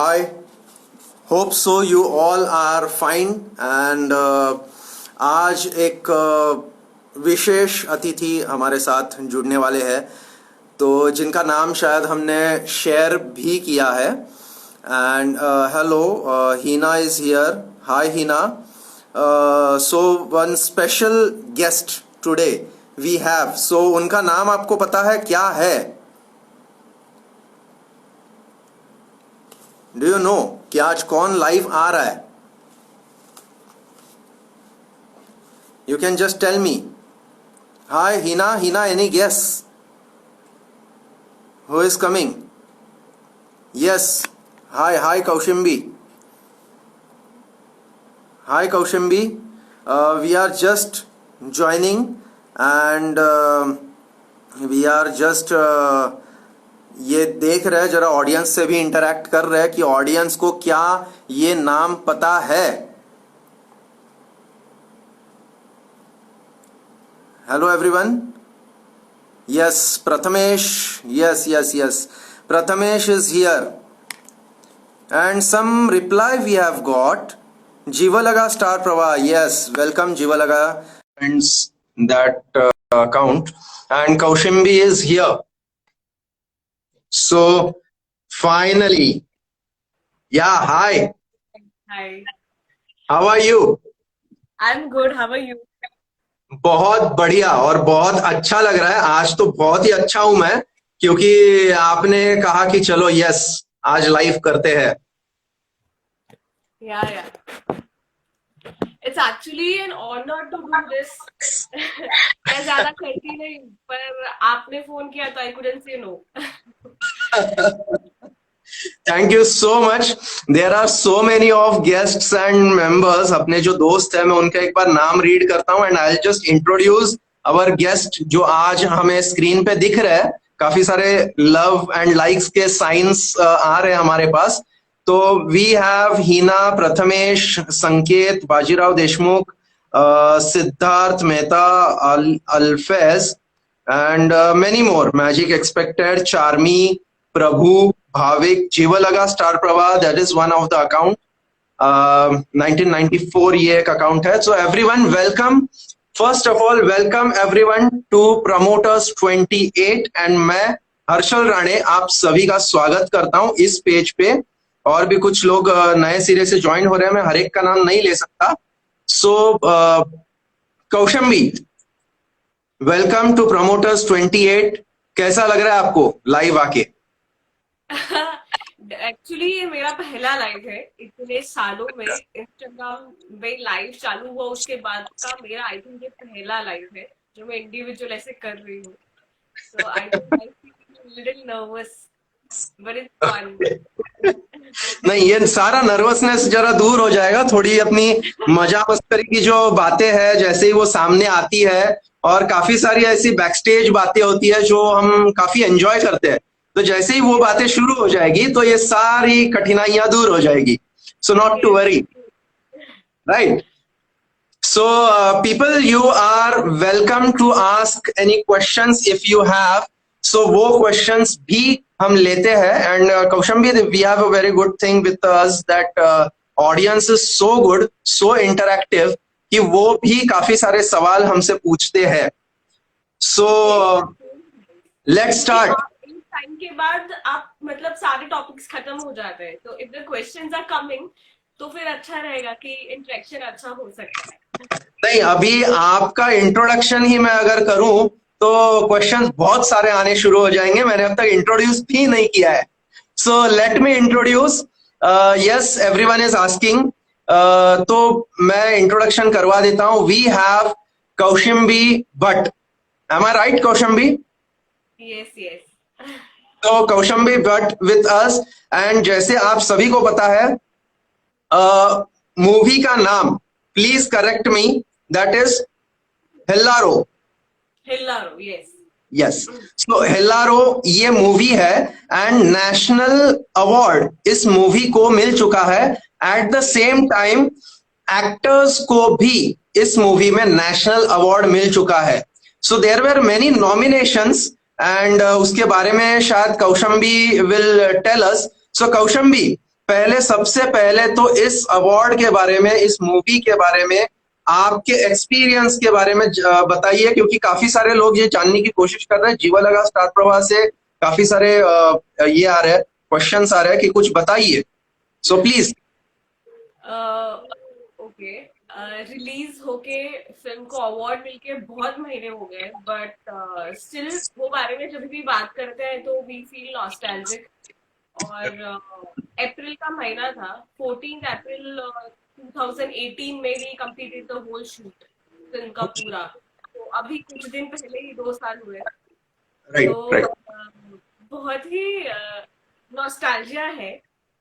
Hi, hope so you all are fine and आज एक विशेष अतिथि हमारे साथ जुड़ने वाले हैं तो जिनका नाम शायद हमने शेयर भी किया है and hello Hina is here. Hi Hina. So one special guest today we have. सो उनका नाम आपको पता है क्या है? डू यू नो कि आज कौन लाइव आ रहा है? You can just tell me. Hi Hina. Hina, any guess who is coming? Yes. Hi. Hi Kaushambi. Hi Kaushambi. We are just joining and we are just ये देख रहे हैं, जरा ऑडियंस से भी इंटरेक्ट कर रहे हैं कि ऑडियंस को क्या ये नाम पता है. Hello everyone. Yes Prathamesh. Yes yes yes Prathamesh is here and some reply we have got. Jeevlaga Star Prabha. Yes welcome Jeevlaga friends that account and Kaushimbi is here. So finally, yeah, hi. Hi, How are you? I'm good. How are you? बहुत बढ़िया और बहुत अच्छा लग रहा है. आज तो बहुत ही अच्छा हूं मैं क्योंकि आपने कहा कि चलो यस आज लाइव करते हैं. Yeah. It's actually an honor to do this. मैं ज्यादा करती नहीं पर आपने फोन किया तो I couldn't say no. Thank you so much. There are so many of guests and members. अपने जो दोस्त हैं मैं उनका एक बार नाम रीड करता हूं and I will just introduce our guest जो आज हमें स्क्रीन पे दिख रहे हैं. काफी सारे लव एंड लाइक्स के साइंस आ रहे हैं हमारे पास. तो वी हैव हीना, प्रथमेश, संकेत, Bajirao Deshmukh, Siddharth Mehta, अल्फेज and many more. Magic Expected, Charmi, Prabhu, Bhavik, Jivalaga Star Prabha, that is one of the account. 1994 ये एक account है. So everyone welcome. First of all welcome everyone to Promoters 28 and मैं हर्षल राणे आप सभी का स्वागत करता हूँ इस पेज पे. और भी कुछ लोग नए सिरे से ज्वाइन हो रहे हैं, मैं हर एक का नाम नहीं ले सकता. So Kaushambi, welcome to promoters 28. कैसा लग रहा है आपको लाइव आके? एक्चुअली ये मेरा पहला लाइव है इतने सालों में. इंस्टाग्राम में लाइव चालू हुआ उसके बाद का मेरा आई थिंक ये पहला लाइव है जो मैं इंडिविजुअल ऐसे कर रही हूँ. So I feel little nervous but it's fun. नहीं, ये सारा नर्वसनेस जरा दूर हो जाएगा. थोड़ी अपनी मजा मस्करी की जो बातें हैं जैसे ही वो सामने आती है और काफी सारी ऐसी बैकस्टेज बातें होती है जो हम काफी एंजॉय करते हैं. तो जैसे ही वो बातें शुरू हो जाएगी तो ये सारी कठिनाइयां दूर हो जाएगी. So not to worry, right? So people you are welcome to ask any questions if you have. So वो क्वेश्चंस भी हम लेते हैं. And Kaushambi, we have a very good thing with us that audience is so good, so interactive कि वो भी काफी सारे सवाल हमसे पूछते हैं. So let's start. टाइम के बाद आप मतलब सारे टॉपिक्स खत्म हो जाते हैं तो if the questions are coming तो फिर अच्छा रहेगा कि इंटरेक्शन अच्छा हो सकता है. नहीं, अभी आपका इंट्रोडक्शन ही मैं अगर करूं तो क्वेश्चंस बहुत सारे आने शुरू हो जाएंगे. मैंने अब तक इंट्रोड्यूस भी नहीं किया है. So let me introduce. Yes, everyone is asking. तो मैं इंट्रोडक्शन करवा देता हूं. We have Kaushambi Bhatt. Am I right Kaushambi? Yes. तो Kaushambi Bhatt with us. And जैसे आप सभी को पता है मूवी का नाम, please correct me, that is Hellaro. Yes. Yes. So Hellaro ये मूवी है एंड नेशनल अवार्ड इस मूवी को मिल चुका है. At the same time actors को भी इस मूवी में नेशनल अवार्ड मिल चुका है. So there were many nominations and उसके बारे में शायद कौशम्बी विल टेल अस. सो कौशम्बी, पहले सबसे पहले तो इस अवार्ड के बारे में, इस मूवी के बारे में, आपके एक्सपीरियंस के बारे में बताइए, क्योंकि काफी सारे लोग ये जानने की कोशिश कर रहे हैं। जीवा लगा स्टार प्रवाह से काफी सारे ये आ रहे हैं, क्वेश्चंस आ रहे हैं कि कुछ बताइए, सो प्लीज। ओके, रिलीज होके फिल्म को अवार्ड मिलके बहुत महीने हो गए, बट स्टिल वो बारे में जब भी बात करते हैं तो वी फील नॉस्टैल्जिक। और अप्रैल का महीना था, 14 अप्रैल 2018 में भी completed the whole shoot film का पूरा। तो अभी कुछ दिन पहले ही 2 साल हुए। तो राइट, राइट, बहुत ही नॉस्टैल्जिया है।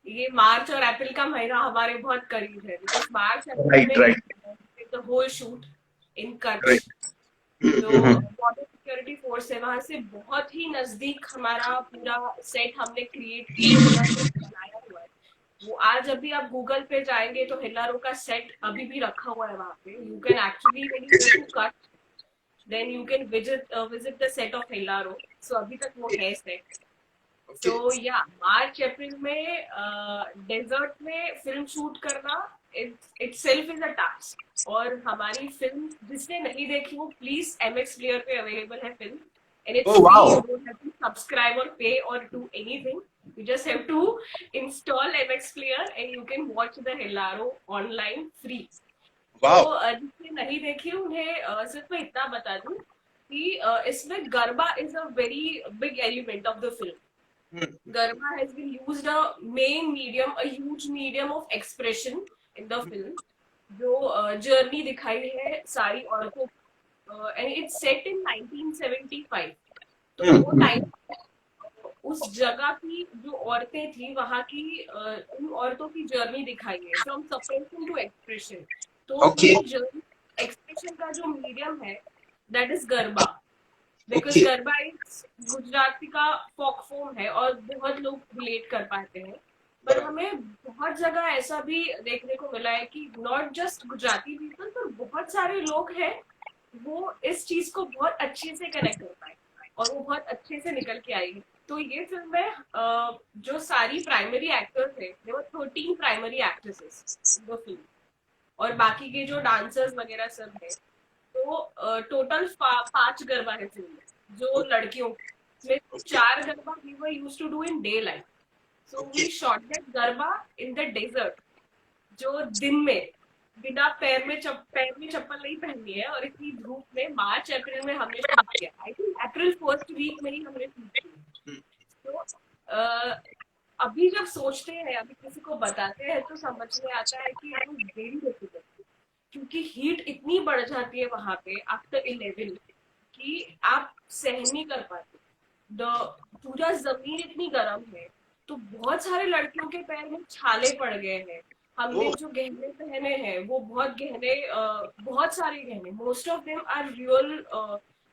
ये मार्च और अप्रैल का महीना हमारे बहुत करीब है, बिकॉज मार्च अप्रैल राइट, में right, the whole shoot in Kutch. Right. जो बॉर्डर सिक्योरिटी फोर्स है वहां से बहुत ही नजदीक हमारा पूरा सेट हमने क्रिएट किया, पूरा सेट बनाया हुआ है। वो आज अभी आप गूगल पे जाएंगे तो हेल्लारो का सेट अभी भी रखा हुआ है वहां पे। You can actually when you go to Kutch then you can visit the set of Hellaro. So अभी तक वो है सेट। ओके। सो या मार्च अप्रैल में डेजर्ट में फिल्म शूट करना इटसेल्फ इज अ टास्क। और हमारी फिल्म जिसने नहीं देखी वो प्लीज एमएक्स प्लेयर पे अवेलेबल है film, and oh it's free. Wow. You don't have to subscribe और पे और do anything, you just have to install MX Player and you can watch the Hellaro online free. तो wow. जिसने नहीं देखी उन्हें सिर्फ मैं इतना बता दूं कि इसमें garba is a very big element of the film. Garba has been used a main medium, a huge medium of expression in the film. जो जर्नी दिखाई है सारी औरतों, एंड इट्स सेट इन 1975। तो वो टाइम उस जगह की जो औरतें थी वहां की, उन औरतों की जर्नी दिखाई है फ्रॉम सप्रेशन टू एक्सप्रेशन। तो ओके, ये जर्नी एक्सप्रेशन का जो मीडियम है that is garba. Because okay. Garba एक गुजराती का फोक फॉर्म है और बहुत लोग रिलेट कर पाते हैं। पर बराबर। हमें बहुत जगह ऐसा भी देखने को मिला है कि नॉट जस्ट गुजराती पीपल पर बहुत सारे लोग हैं वो इस चीज को बहुत अच्छे से कनेक्ट कर पाए और वो बहुत अच्छे से निकल के आई है। तो ये फिल्म में जो सारी प्राइमरी एक्टर्स थे, there were 13 primary actresses in the film, और बाकी के जो डांसर्स वगैरह सब है। तो टोटल 5 गरबा है फिल्म में जो लड़कियों में। 4 garba we were used to do in day life. So okay, we shot that garba in the desert, जो दिन में बिना पैर में चप्पल नहीं पहननी है और इतनी धूप में मार्च अप्रैल में हमने शूट किया। I think April first week में ही हमने शूट किया। तो अभी जब सोचते हैं, अभी किसी को बताते हैं तो समझ में आता है कि इट वाज वेरी डिफिकल्ट, क्योंकि हीट इतनी बढ़ जाती है वहां पे आफ्टर 11 कि आप सहन नहीं कर पाते। द पूरा जमीन इतनी गर्म है। तो बहुत सारे लड़कियों के पैर में छाले पड़ गए हैं। हमने ओ जो गहने पहने हैं वो बहुत गहने, बहुत सारे गहने, most of them are real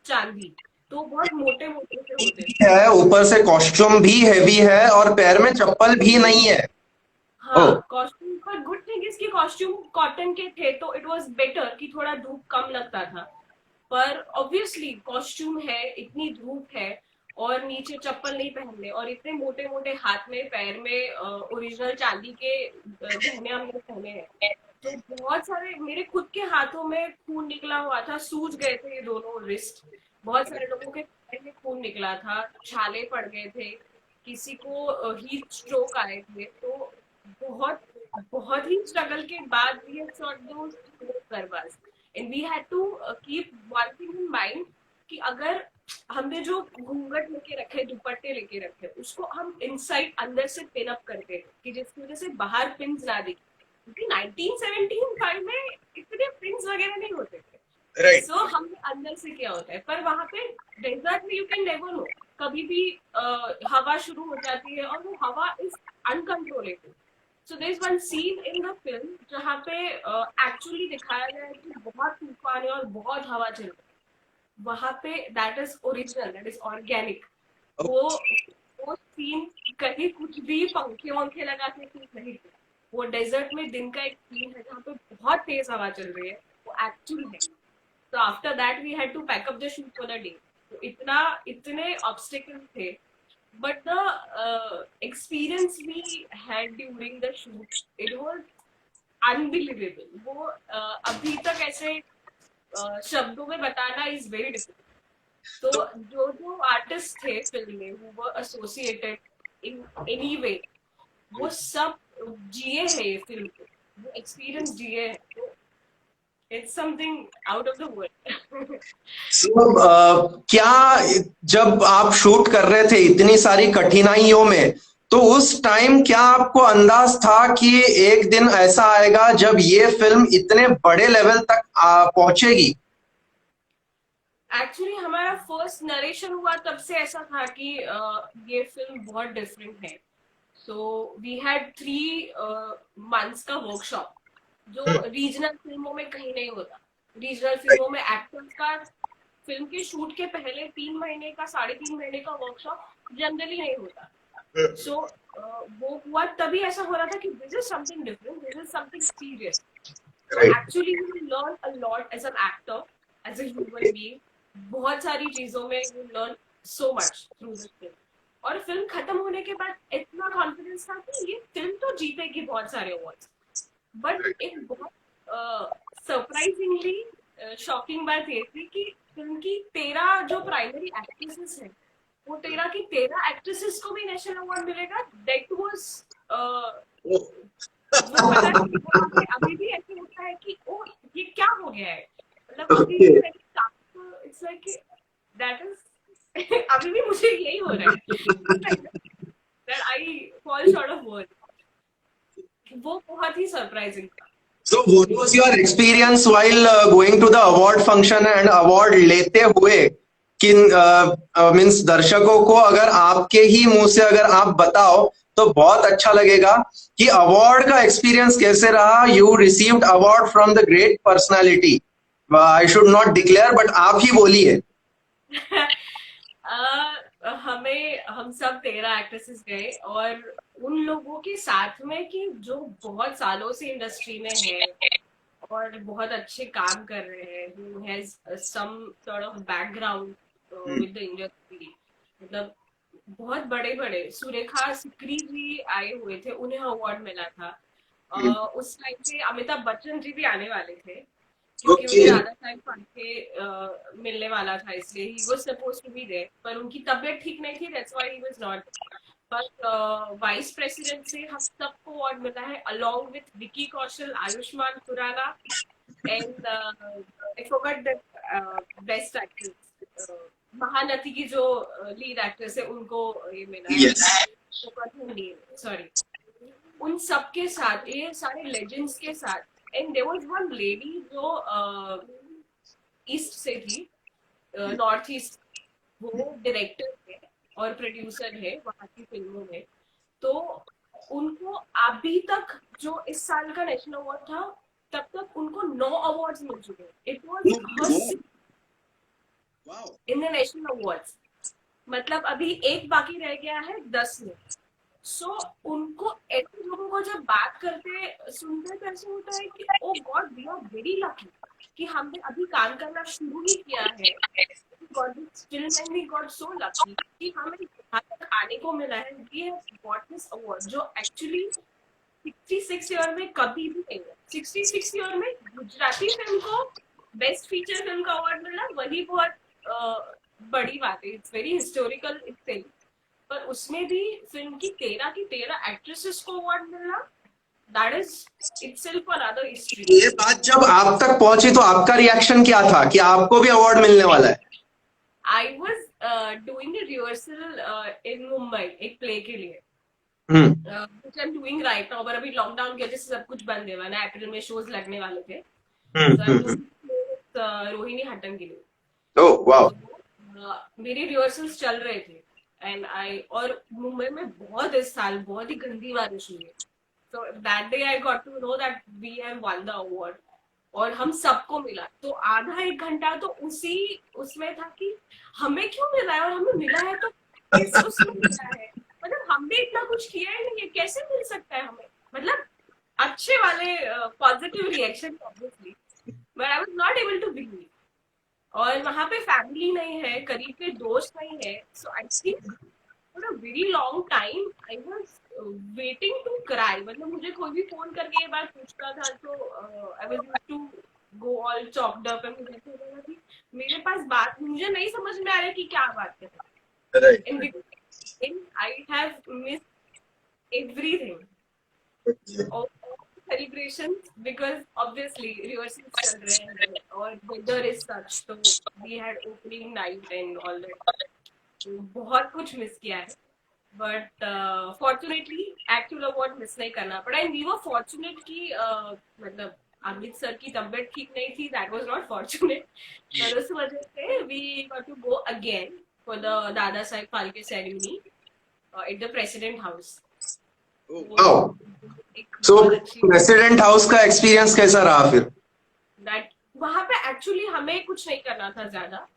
चांदी। तो बहुत मोटे मोटे से होते थे। है, ऊपर से कॉस्ट्यूम भी हैवी है और पैर में चप्पल भी नहीं है। ओ हाँ, कॉस्ट्यूम, पर गुड थिंग इसकी कॉस्ट्यूम कॉटन के थे तो इट वाज बेटर कि थोड़ा धूप कम लगता था। पर ऑब्वियसली कॉस्ट्यूम है, इतनी धूप है और नीचे चप्पल नहीं पहनने और इतने मोटे मोटे हाथ में पैर में ओरिजिनल चांदी के गहने हमने पहने हैं। तो बहुत सारे मेरे खुद के हाथों में खून निकला हुआ था, सूज गए थे ये दोनों रिस्ट। बहुत सारे लोगों के पैर में खून निकला था, छाले पड़ गए थे, किसी को हीट स्ट्रोक आए थे। तो बहुत बहुत ही स्ट्रगल के बाद we have shot those garbas. And we had to keep one thing in mind कि अगर हमने जो घूंघट लेके रखे, दुपट्टे लेके रखे, उसको हम इनसाइड अंदर से पिन अप करते थे कि जिसकी वजह से बाहर पिंस ना दिखे, क्योंकि 1975 में इतने पिंस वगैरह नहीं होते थे। राइट। सो हमने अंदर से किया होता है। पर वहां पे डेजर्ट में यू कैन नेवर नो, कभी भी हवा शुरू हो जाती है और वो हवा is uncontrollable. So there is one scene in the film जहाँ पे एक्चुअली दिखाया गया है कि बहुत तूफान है और बहुत हवा चल रही है। वहां पे that is original, that is organic. वो वो सीन कहीं कुछ भी पंखे वंखे लगा के शूट नहीं थे। वो डेजर्ट में दिन का एक सीन है जहाँ पे बहुत तेज हवा चल रही है, वो एक्चुअल है। तो after that we had to pack up the shoot for the day. तो इतना इतने ऑब्स्टिकल थे। but the experience we had during the shoot, it was unbelievable. वो अभी तक ऐसे शब्दों में बताना इज वेरी डिफिकल्ट. तो जो जो आर्टिस्ट थे फिल्म में, वो एसोसिएटेड इन एनी वे, वो सब जिए हैं ये फिल्म को, वो एक्सपीरियंस जिए हैं. तो it's something out of the world. क्या जब आप शूट कर रहे थे इतनी सारी कठिनाइयों में, तो उस टाइम क्या आपको अंदाज था कि एक दिन ऐसा आएगा जब ये फिल्म इतने बड़े लेवल तक पहुंचेगी? एक्चुअली हमारा फर्स्ट नरेशन हुआ तब से ऐसा था कि ये फिल्म बहुत डिफरेंट है. सो वी हैड 3 months का वर्कशॉप, जो रीजनल फिल्मों में कहीं नहीं होता. रीजनल फिल्मों में एक्टर्स का फिल्म के शूट के पहले 3 महीने का, 3.5 महीने का वर्कशॉप जनरली नहीं होता. सो वो हुआ तभी ऐसा हो रहा था कि this is something different, this is something serious. So actually you learn a lot as an actor, as a human being. बहुत सारी चीजों में you learn so much through this film. और फिल्म खत्म होने के बाद इतना कॉन्फिडेंस था कि ये फिल्म तो जीतेगी बहुत सारे अवार्ड्स. बट एक बहुत सरप्राइजिंगली शॉकिंग बात ये थी कि फिल्म की 13 जो प्राइमरी एक्ट्रेसेस हैं, वो 13 की 13 एक्ट्रेसेस को भी नेशनल अवार्ड मिलेगा. दैट वाज वो पता नहीं, वो अभी भी ऐसे होता है कि ओ ये क्या हो गया है. मतलब अभी भी इट्स लाइक दैट इज अभी भी मुझे यही हो रहा है that I fall short of word. वो बहुत ही सरप्राइजिंग था. So what was your experience while going to the award function and award लेते हुए? कि मीन्स दर्शकों को अगर आपके ही मुंह से अगर आप बताओ तो बहुत अच्छा लगेगा कि अवार्ड का एक्सपीरियंस कैसे रहा. You received award from the great personality. I should not declare, but आप ही बोलिए. हम सब 13 एक्ट्रेसेस गए, और उन लोगों के साथ में कि जो बहुत सालों से इंडस्ट्री में है और बहुत अच्छे काम कर रहे हैं, who has some sort of background with the industry. मतलब बहुत बड़े बड़े सुरेखा सिकरी जी आए हुए थे, उन्हें अवार्ड मिला था. उस टाइम पे अमिताभ बच्चन जी भी आने वाले थे, क्योंकि उन्हें दादा साहेब फाल्के मिलने वाला था, इसलिए he was suppose to be there. पर उनकी तबीयत ठीक नहीं थी, that's why he was not. पर वाइस प्रेसिडेंट से हम सबको अवार्ड मिला है, along with Vicky Kaushal, Ayushmann Khurrana and I forgot the best actress, Mahanati की जो लीड एक्ट्रेस है, उनको ये मिला है. सॉरी. उन सबके साथ, ये सारे लेजेंड्स के साथ. And there was one lady जो ईस्ट से थी, नॉर्थ ईस्ट. वो डायरेक्टर है और प्रोड्यूसर है वहाँ की फिल्मों में. तो उनको अभी तक, जो इस साल का नेशनल अवार्ड था, तब तक उनको 9 अवार्ड्स मिल चुके हैं. It was in the national awards. मतलब अभी एक बाकी रह गया है 10 में. सो उनको, ऐसे लोगों को जब बात करते सुनते तो ऐसे होता है कि oh God, we are very lucky कि हमने अभी काम करना शुरू ही किया है. Got this film and we got so lucky कि हमें यहाँ तक आने को मिला है. We have got this award, जो एक्चुअली 66 ईयर में कभी भी नहीं है. 66 ईयर में गुजराती फिल्म को बेस्ट फीचर फिल्म का अवार्ड मिलना, वही बहुत बड़ी बात है. It's very historical film. पर उसमें भी फिल्म की 13 एक्ट्रेसेस को अवार्ड मिलना, that is itself another history. ये बात जब आप तक पहुंची तो आपका रिएक्शन क्या था कि आपको भी अवार्ड मिलने वाला है? I was doing a rehearsal in Mumbai एक प्ले के लिए, which I'm doing right now. पर अभी लॉकडाउन की वजह से सब कुछ बंद है. मैंने अप्रैल में शोज लगने वाले थे. रोहिणी हट्टन के लिए. Oh wow. मेरी रिहर्सल्स चल रहे थे एंड आई, और मुंबई में बहुत इस साल बहुत ही गंदी बारिश हुई है. So that day I got to know that we have won the award, और हम सबको मिला. तो आधा एक घंटा तो उसी उसमें था कि हमें क्यों मिला है, और हमें मिला है तो किस उसमें मिला है. मतलब हमने इतना कुछ किया ही नहीं है, कैसे मिल सकता है हमें. मतलब अच्छे वाले positive reaction obviously, but I was not able to believe. और वहां पे फैमिली नहीं है, करीब के दोस्त नहीं है. So I think for a very long time I was waiting to cry, मतलब मुझे कोई भी फोन करके ये बात पूछता था तो I was used to go all choked up, and मुझे ऐसा होता था कि मेरे पास बात, मुझे नहीं समझ में आ रहा है कि क्या बात करें, right. And because I have missed everything, all celebrations, because obviously rehearsals चल रहे हैं और weather is such, तो we had opening night and all that, तो बहुत कुछ मिस किया है, but fortunately actual award miss नहीं करना पड़ा, एंड वी वर फॉर्चुनेट कि मतलब अमित सर की तबीयत ठीक नहीं थी, दैट वाज नॉट फॉर्चुनेट, पर उस वजह से we got to go again for the Dadasaheb Phalke ceremony at the president house. Wow. एक सो बहुत अच्छी प्रेसिडेंट हाउस का एक्सपीरियंस कैसा रहा फिर? दैट, वहां पे एक्चुअली हमें कुछ नहीं करना था ज्यादा,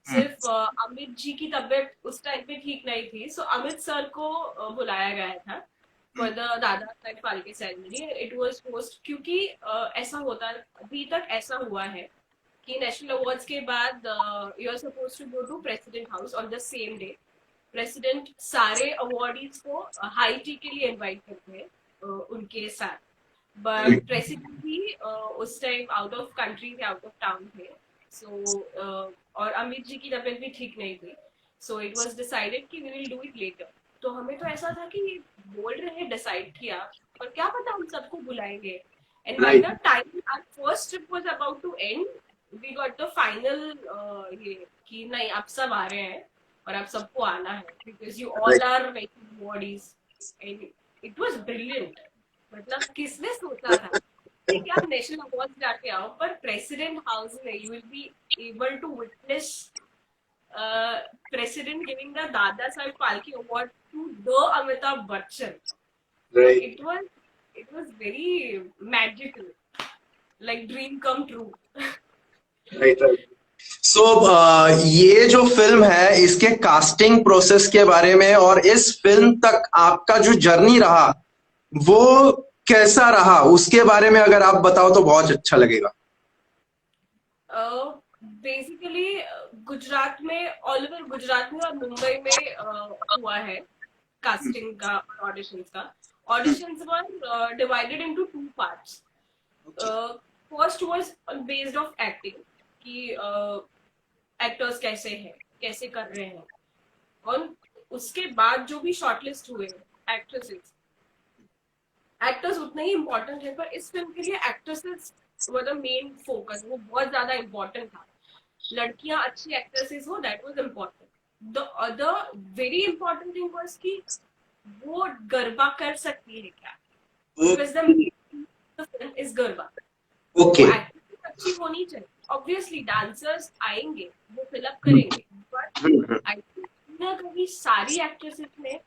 सिर्फ अमित जी की तबीयत उस टाइम पे ठीक नहीं थी, सो अमित सर को बुलाया गया था for the Dadasaheb Phalke ceremony. It was host, क्योंकि ऐसा होता, अभी तक ऐसा हुआ है कि नेशनल अवार्ड्स के बाद you are suppose to go to president house on the same day. President सारे अवार्डीज को हाई टी के लिए इनवाइट करते हैं उनके साथ, बट प्रेसिडेंट भी उस टाइम आउट ऑफ कंट्री थे, आउट ऑफ टाउन थे, सो और अमित जी की तबीयत भी ठीक नहीं थी, सो इट वाज डिसाइडेड कि we will do it later. तो हमें तो ऐसा था कि बोल रहे हैं डिसाइड किया, पर क्या पता हम सबको बुलाएंगे, and by the right. Time our first trip was about to end, we got the final ये कि नहीं आप सब आ रहे हैं और आप सबको आना है, because you all are making bodies, and it was brilliant. मतलब किसने सोचा था कि आप नेशनल अवार्ड जाके आओ, पर प्रेसिडेंट हाउस में you will be able to witness president giving the Dada Saheb Phalke Award to the Amitabh Bachchan. Right. It was very magical, like dream come true. Right. So ये जो film है इसके casting process के बारे में और इस film तक आपका जो जर्नी रहा वो कैसा रहा उसके बारे में अगर आप बताओ तो बहुत अच्छा लगेगा। बेसिकली गुजरात में, ऑल ओवर गुजरात में और मुंबई में हुआ है कास्टिंग का, ऑडिशंस का। Auditions were divided into two parts. First was based of acting कि एक्टर्स कैसे हैं, कैसे कर रहे हैं, और उसके बाद जो भी शॉर्टलिस्ट हुए एक्ट्रेसेस, एक्टर्स उतने ही इम्पोर्टेंट है, पर इस फिल्म के लिए actresses were the main focus, वो बहुत ज्यादा इम्पोर्टेंट था। लड़कियां अच्छी एक्ट्रेसेस हो, that was important. The other very important thing was कि वो गरबा कर सकती है क्या, because the film is garba, okay. वो एक्ट्रेस अच्छी होनी चाहिए। ऑब्वियसली डांसर्स आएंगे, वो फिलअप करेंगे, बट आई थिंक ना कभी सारी एक्ट्रेसेस ने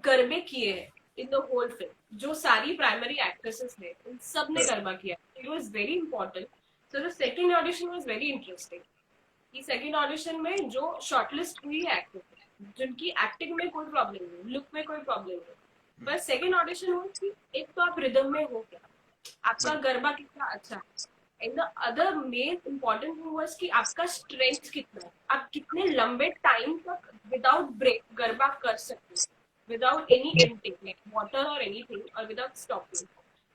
गरबे किए हैं इन द होल फिल्म। जो सारी प्राइमरी एक्ट्रेसेस ने, उन सब ने गरबा किया, it was very important. So the second audition was very interesting कि सेकंड ऑडिशन में जो शॉर्टलिस्ट हुई है एक्ट्रेस, जिनकी एक्टिंग में कोई प्रॉब्लम नहीं, लुक में कोई प्रॉब्लम नहीं, बस सेकंड ऑडिशन हुआ कि एक तो आप रिदम में हो क्या, आपका गरबा कितना अच्छा है, and the other main important thing was कि आपका स्ट्रेंथ कितना है, आप कितने लंबे टाइम तक विदाउट ब्रेक गरबा कर सकते हैं, without any intake like water or anything, or without stopping,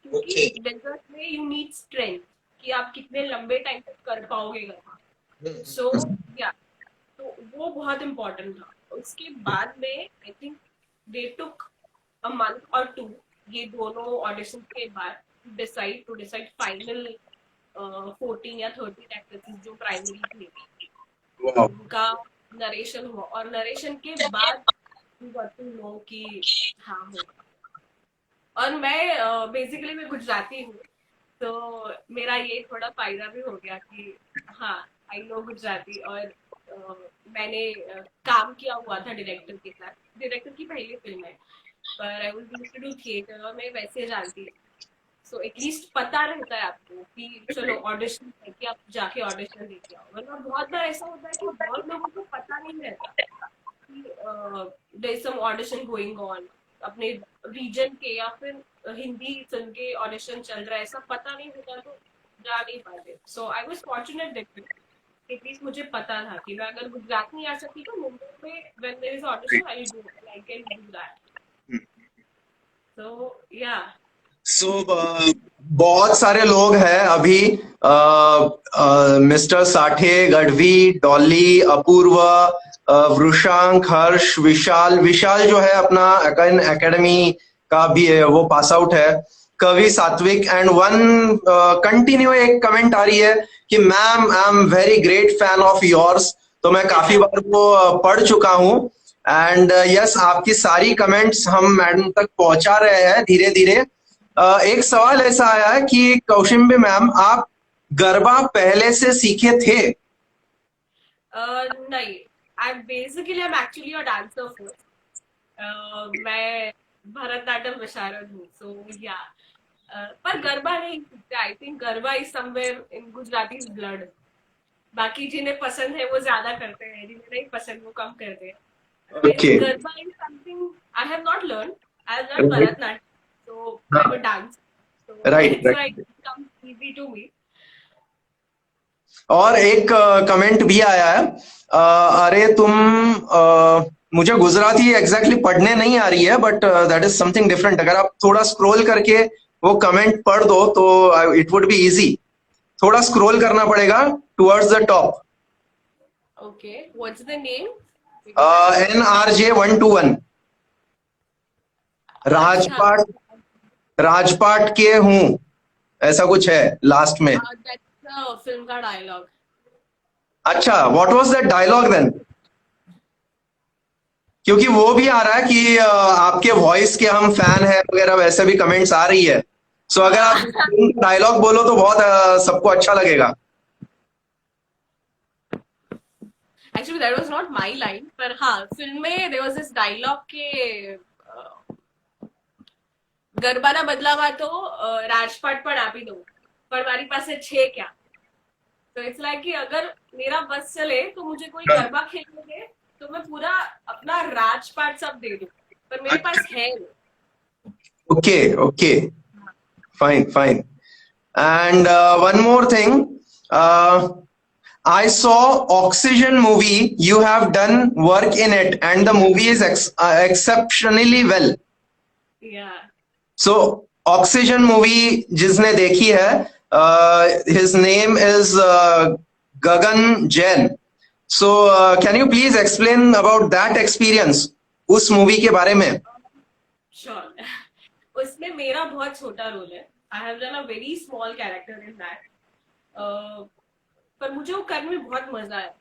क्योंकि डेजर्ट में you need strength कि आप कितने लंबे टाइम तक कर पाओगे गरबा। सो या तो वो बहुत इम्पोर्टेंट था। उसके बाद में I think they took a month और टू, ये दोनों ऑडिशन के बाद डिसाइड फाइनल 14 या 13 एक्ट्रेसेस जो प्राइमरी थी, उनका नरेशन हुआ, और नरेशन के बाद नो कि हाँ होगा। और मैं बेसिकली मैं गुजराती हूँ, तो मेरा ये थोड़ा फायदा भी हो गया कि हाँ आई नो गुजराती, और मैंने काम किया हुआ था डायरेक्टर के साथ, डायरेक्टर की पहली फिल्म है, पर I was used to do theatre और मैं वैसे जानती हूँ, सो एटलीस्ट पता रहता है आपको कि चलो ऑडिशन है कि आप जाके ऑडिशन देके आओ। वरना बहुत बार ऐसा होता है कि बहुत लोगों को पता नहीं रहता there is some audition going on अपने रीजन के, या फिर हिंदी फिल्म के ऑडिशन चल रहा है, ऐसा पता नहीं होता तो जा नहीं पाते। So I was fortunate that at least मुझे पता था कि मैं अगर गुजरात नहीं आ सकती तो मुंबई पे when there is audition I do I can do that. So yeah. सो बहुत सारे लोग हैं अभी, मिस्टर साठे, गढ़वी, डॉली, अपूर्व, वृषांक, हर्ष, विशाल। विशाल जो है अपना एकेडमी का भी है, वो पास आउट है। कवि, सात्विक एंड वन कंटिन्यू एक कमेंट आ रही है कि ma'am I am very great fan of yours. तो मैं काफी बार वो पढ़ चुका हूँ। एंड यस, आपकी सारी कमेंट्स हम मैडम तक पहुंचा रहे हैं धीरे धीरे। एक सवाल ऐसा आया है कि कौशिम्बी मैम, आप गरबा पहले से सीखे थे? नहीं, I'm actually a dancer first. मैं भरतनाट्यम विशारद हूँ, so yeah. पर गरबा नहीं सीखते। I think garba is somewhere in Gujarati blood. बाकी जिन्हें पसंद है वो ज्यादा करते हैं, जिन्हें नहीं पसंद वो कम करते हैं। Okay. Garba is something I have not learn. I have learn Bharatanatyam, so I would dance. So Right, it's right. like it comes easy to me. और एक कमेंट भी आया है, अरे तुम मुझे गुजराती एग्जैक्टली पढ़ने नहीं आ रही है, but that is something different. अगर आप थोड़ा स्क्रॉल करके वो कमेंट पढ़ दो तो इट वुड बी इजी। थोड़ा स्क्रॉल करना पड़ेगा towards the top. Okay, what's the name? NRJ121 राजपाट, राजपाट के हूँ, ऐसा कुछ है लास्ट में। That's the film का dialogue. अच्छा, what was that dialogue then? क्योंकि वो भी आ रहा है कि आपके वॉइस के हम फैन है वगैरह, वैसे भी कमेंट्स आ रही है। सो अगर आप डायलॉग बोलो तो बहुत सबको अच्छा लगेगा। Actually, that was not my line, पर हाँ, फिल्म में there was this dialogue के ગરબાના બદલામાં તો રાજપાટ પણ આપી દઉં, પણ મારી પાસે છે क्या? तो इट्स लाइक कि अगर मेरा बस चले तो मुझे कोई गरबा खेलने दे तो मैं पूरा अपना राजपाट सब दे दूं, पर मेरे पास है नहीं। Okay okay, fine fine. And one more thing, I saw Oxygen movie. You have done work in it, and the movie is exceptionally well. Yeah. So Oxygen movie जिसने देखी है, his name is Gagan Jain. So can you please explain about that experience, उस movie के बारे में? Sure. उसमें मेरा बहुत छोटा रोल है। I have done a very small character in that. पर मुझे वो करने में बहुत मजा आया।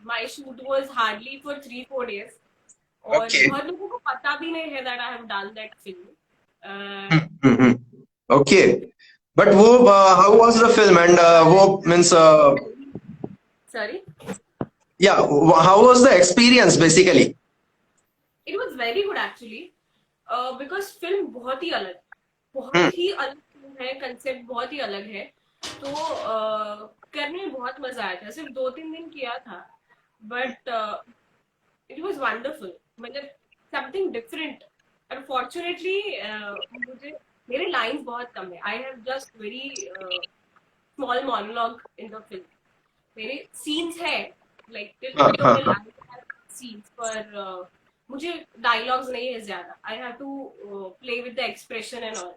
My shoot was hardly for 3-4 days. और बहुत लोगों को पता भी नहीं है that I have done that film. Okay, but वो how was the film and वो means sorry? Yeah, how was the experience basically? It was very good actually, because film बहुत ही अलग film है, concept बहुत ही अलग है। तो करने में बहुत मजा आया था। सिर्फ 2-3 दिन किया था, बट इट वाज वंडरफुल। मतलब समथिंग डिफरेंट। अनफॉर्चुनेटली मुझे मेरे लाइंस बहुत कम है। I have just very small monologue in the film. मेरे सीन्स है लाइक सीन्स, पर मुझे डायलॉग्स नहीं है ज्यादा। I have to play with the expression and all.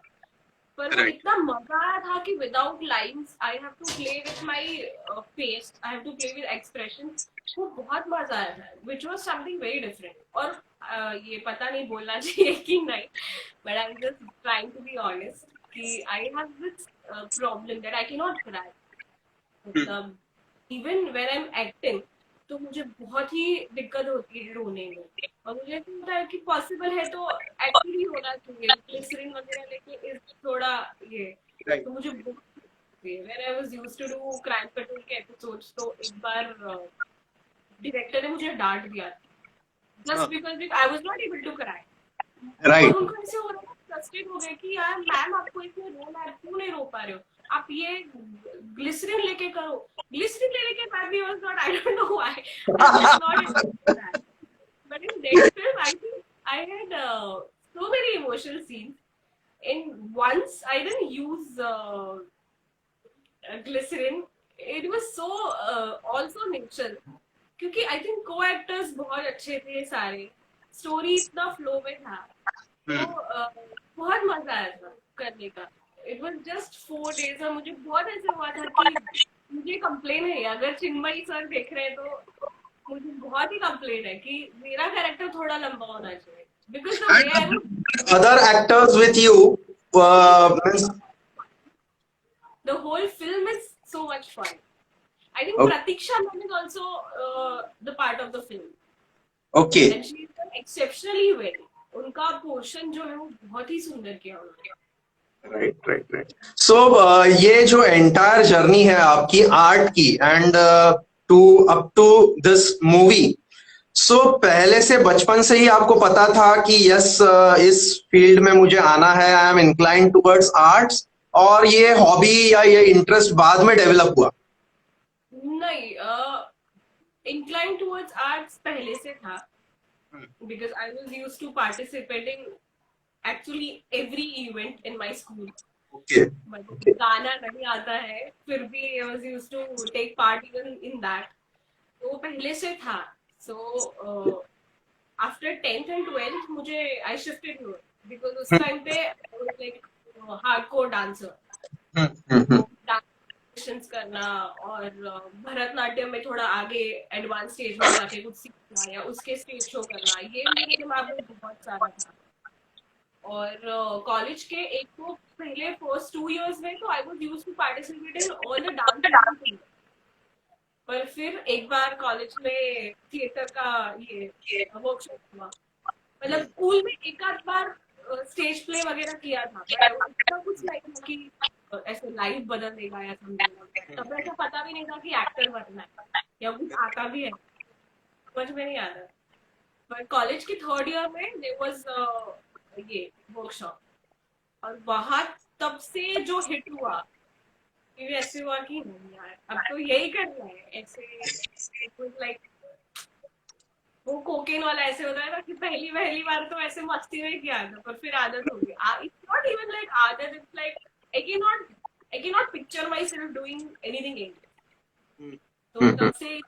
पर वो इतना मजा आया था कि without lines I have to play with my face, I have to play with expression. वो बहुत मजा आया था, which was something very different. और ये पता नहीं बोलना चाहिए कि नहीं, but I am just trying to be honest कि I have this problem that I can not cry. मतलब even when I am acting तो मुझे बहुत ही दिक्कत होती है रोने में। और मुझे ऐसा होता है कि पॉसिबल है तो एक्चुअली होना चाहिए, ग्लिसरीन वगैरह लेके इस थोड़ा ये। तो मुझे बहुत when I was used to do crime patrol के एपिसोड्स, तो एक बार डायरेक्टर ने मुझे डांट दिया just because I was not able to cry. और उनको ऐसे हो रहा था, फ्रस्ट्रेट हो गए कि यार मैम आपको इसमें रोना है, क्यों नहीं रो पा रहे हो, आप ये ग्लिसरीन लेके करो। ग्लिसरीन लेने के बाद भी was not, I don't know why I was not able to do that. But in that film I think I had so many emotional scenes. In once I didn't use glycerin. It was so also natural क्योंकि I think को actors बहुत अच्छे थे सारे, story इतना flow में था, तो बहुत मजा आया था करने का। इट वाज जस्ट 4 days और मुझे बहुत ऐसे हुआ था कि मुझे कंप्लेन है, अगर चिन्मयी सर देख रहे हैं तो मुझे बहुत ही कंप्लेन है कि मेरा कैरेक्टर थोड़ा लंबा होना चाहिए, because the way I would Other actors with you, means, the whole film is so much fun. I think okay, Pratiksha ma'am is also the part of the film okay. And she is done exceptionally well. उनका portion जो है वो बहुत ही सुंदर किया उन्होंने। Right, right, right. So ये जो एंटायर जर्नी है आपकी आर्ट की, and to up to this movie, so पहले से बचपन से ही आपको पता था कि यस, इस फील्ड में मुझे आना है, I am inclined towards arts, और ये हॉबी या ये इंटरेस्ट बाद में डेवलप हुआ? नहीं, इंक्लाइन टुवर्ड्स आर्ट्स पहले से था, because I was used to participating actually every event in my school. Okay, मतलब गाना नहीं आता है फिर भी I was used to take part even in that. तो वो पहले से था। So after 10th and 12th मुझे I shifted here because उस टाइम पे I was like hardcore dancer. तो डांस करना और भरतनाट्यम में थोड़ा आगे एडवांस स्टेज में जाके कुछ सीखना या उसके स्टेज शो करना, ये मेरे दिमाग में बहुत सारा था। और कॉलेज के एक तो पहले फर्स्ट 2 years में तो I was used to participate in all the dance, पर फिर एक बार कॉलेज में थिएटर का ये वर्कशॉप हुआ। मतलब स्कूल में एक आध बार स्टेज प्ले वगैरह किया था, पर उसका कुछ नहीं था कि ऐसे लाइफ बदल देगा या समझेगा। तब ऐसा पता भी नहीं था कि एक्टर बनना है या कुछ आता भी है, समझ में नहीं आता। पर कॉलेज के थर्ड ईयर में देयर वाज ये वर्कशॉप, और वहां तब से जो हिट हुआ, फिर ऐसे हुआ कि नहीं यार अब तो यही करना है ऐसे। लाइक वो कोकेन वाला ऐसे होता है ना कि पहली पहली बार तो ऐसे मस्ती में किया था, पर फिर आदत हो गई। इट्स नॉट इवन लाइक आदत, it's like I can not picture my self doing anything in. तो तब से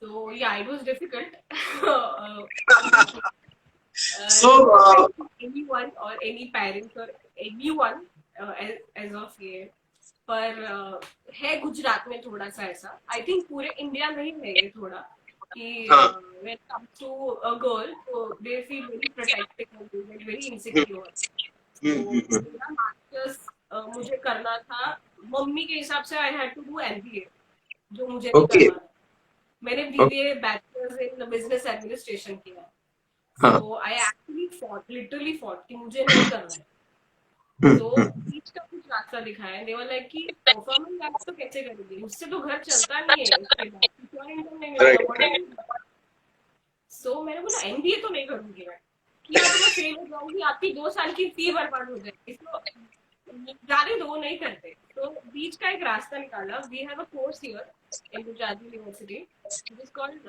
so yeah, it was difficult. So Anyone or any parents or anyone as of ये, पर है गुजरात में थोड़ा सा ऐसा, आई थिंक पूरे इंडिया में ही है ये थोड़ा, कि when it comes to a girl, so they feel very protective and they get very insecure. तो मेरा मास्टर्स मुझे करना था, मम्मी के हिसाब से I had to do MBA, जो मुझे नहीं ओके, करना था। मैंने BBA bachelors in business administration किया। हाँ, so I actually fought, literally fought कि मुझे नहीं करना है। तो बीच का कुछ रास्ता दिखाया, दे वर लाइक कि परफॉर्मेंस आर्ट्स तो कैसे करेंगे, उससे तो घर चलता नहीं है, उसके बाद सिक्योर इनकम नहीं मिलेगा, व्हाट आर यू। सो मैंने बोला एमबीए तो नहीं करूंगी मैं, कि या तो मैं फेल हो जाऊंगी, आपकी 2 साल की फी बर्बाद हो जाएगी, इसको जाने दो, नहीं करते। तो बीच का एक रास्ता निकाला। We have a course here in Gujarat University, which is called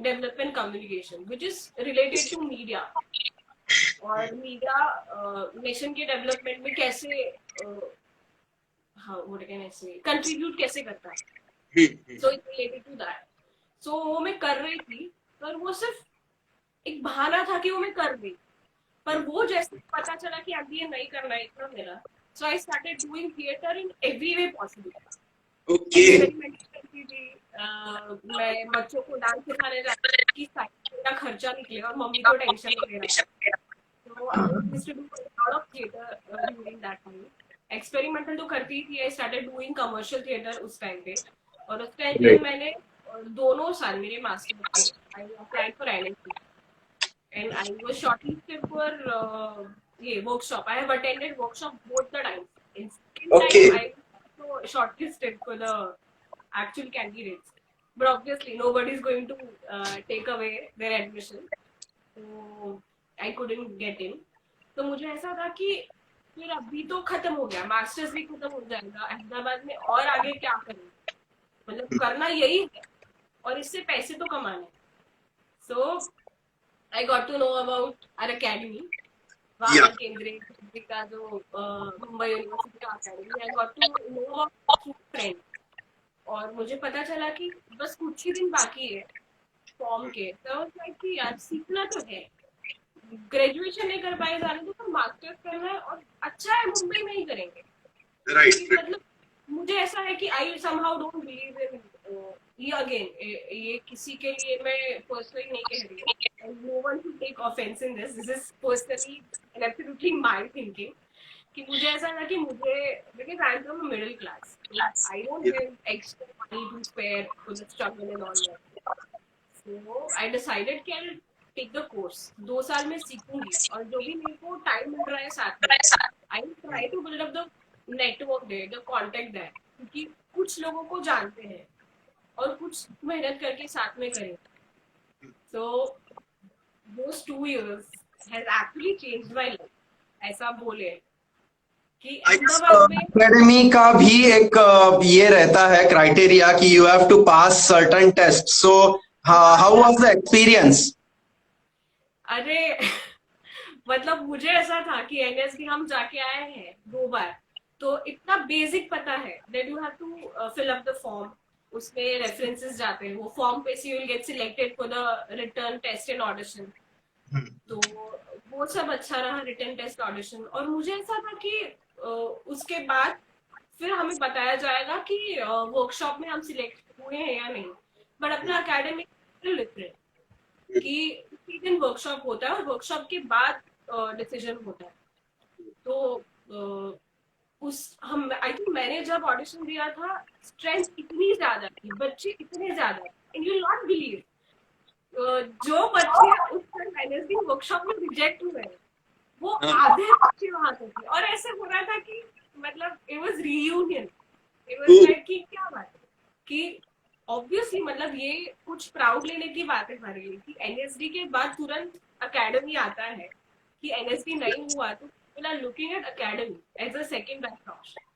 Development Communication, which is related to media. और मीडिया नेशन के डेवलपमेंट में कैसे हाँ व्हाट कैन आई से कंट्रीब्यूट कैसे करता है, so it's related to that. So वो मैं कर रही थी, पर वो सिर्फ एक बहाना था कि वो मैं कर रही, पर वो जैसे पता चला कि अब ये नहीं करना है इतना मेरा, so I started doing theatre in every way possible. Okay, experiment करती थी, मैं बच्चों को डांस सिखाने जाती थी कि मेरा खर्चा निकले और मम्मी को टेंशन नहीं लेना। तो I used to do a lot of theatre during that time. Experimental तो करती ही थी, I started doing commercial theatre उस टाइम पे। और उस टाइम पे राइट, मैंने दोनों साल मेरे masters I applied for NSC and I was shortlisted for workshop. I have attended workshop both the times. In second okay, time, I was also shortlisted for the actual candidates. But obviously, nobody is going to take away their admission. So I couldn't get in. तो मुझे ऐसा था कि फिर अभी तो खत्म हो गया, मास्टर्स भी खत्म हो जाएगा अहमदाबाद में, और आगे क्या करें, मतलब करना यही है और इससे पैसे तो कमाने। सो I got to know about our academy, या, Vaman Kendriya का जो Mumbai University का academy. I got to know about two friends. और मुझे पता चला कि बस कुछ ही दिन बाकी है फॉर्म के, तो कि यार सीखना तो है, ग्रेजुएशन नहीं कर पाए जाने तो मास्टर्स करना है, और अच्छा है मुंबई में ही करेंगे। क्योंकि राइट। मतलब मुझे ऐसा है कि I somehow don't believe in, ये अगेन ये किसी के लिए मैं पर्सनली नहीं कह रही हूँ, and no one should take offence in this, this is personally and absolutely my thinking, कि मुझे ऐसा लगा कि मुझे, because I am from middle class, तो I don't have extra money to spare for the struggle and all that. So I decided कि I take the course, 2 साल में सीखूंगी, और जो भी मेरे को टाइम मिल रहा है साथ में, I will try to build up the network there, the contact there, क्योंकि कुछ लोगों को जानते हैं और कुछ मेहनत करके साथ में करें। सो those 2 years has actually changed my life, ऐसा बोले कि आई गेस अहमदाबाद में। एकेडमी का भी एक ये रहता है क्राइटेरिया कि you have to pass certain test, so how हाँ, वाज द एक्सपीरियंस? अरे मतलब मुझे ऐसा था कि एनएसडी हम जाके आए हैं 2 बार, तो इतना बेसिक पता है that you have to fill up the form, उसमें रेफरेंसेस जाते हैं, वो फॉर्म पे से you will get selected for the written test and audition. तो वो सब अच्छा रहा, रिटन टेस्ट ऑडिशन, और मुझे ऐसा था कि उसके बाद फिर हमें बताया जाएगा कि वर्कशॉप में हम सिलेक्ट हुए हैं या नहीं, बट अपना एकेडमिक डिफरेंट, कि उसी दिन वर्कशॉप होता है और वर्कशॉप के बाद डिसीजन होता है। तो उस हम आई थिंक मैंने जब ऑडिशन दिया था, स्ट्रेंथ इतनी ज्यादा थी, बच्चे इतने ज्यादा, एंड यू नॉट बिलीव, जो बच्चे उस वेडनेसडे वर्कशॉप में रिजेक्ट हुए हैं, वो आधे बच्चे वहां पे थे, और ऐसे हो रहा था कि मतलब it was reunion, it was like कि क्या बात है, कि ऑब्वियसली मतलब ये कुछ प्राउड लेने की बात है हमारे लिए, कि एनएसडी के बाद तुरंत एकेडमी आता है, कि एनएसडी नहीं हुआ तो people are looking at academy as a second batch option.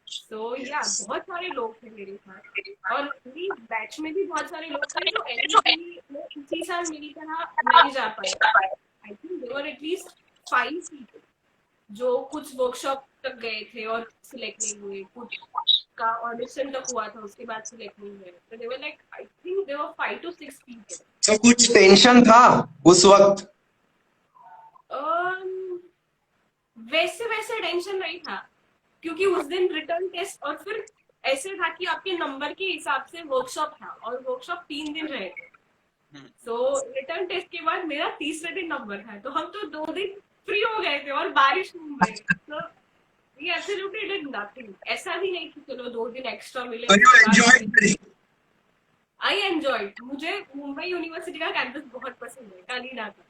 So या बहुत सारे लोग थे मेरे साथ, और मेरी बैच में भी बहुत सारे लोग थे जो एनएसडी में इसी साल मेरी तरह नहीं जा पाए। I think there were at least 5 people जो कुछ वर्कशॉप तक गए थे और सिलेक्ट नहीं हुए, कुछ का ऑडिशन तक हुआ था उसके बाद सिलेक्ट नहीं हुए, तो they were like I think there were 5 to 6 people. तो कुछ टेंशन था उस वक्त? वैसे वैसे टेंशन नहीं था, क्योंकि उस दिन रिटर्न टेस्ट, और फिर ऐसे था कि आपके नंबर के हिसाब से वर्कशॉप था, और वर्कशॉप 3 दिन रहे थे। सो रिटर्न टेस्ट के बाद मेरा तीसरे दिन नंबर था, तो हम तो 2 दिन फ्री हो गए थे, और बारिश मुंबई, तो ये एब्सोल्युटली डिड नथिंग, ऐसा भी नहीं कि चलो 2 दिन एक्स्ट्रा मिले So you उसके बाद enjoyed हमें। very. आई एंजॉय, मुझे मुंबई यूनिवर्सिटी का कैंपस बहुत पसंद है, कालीना का,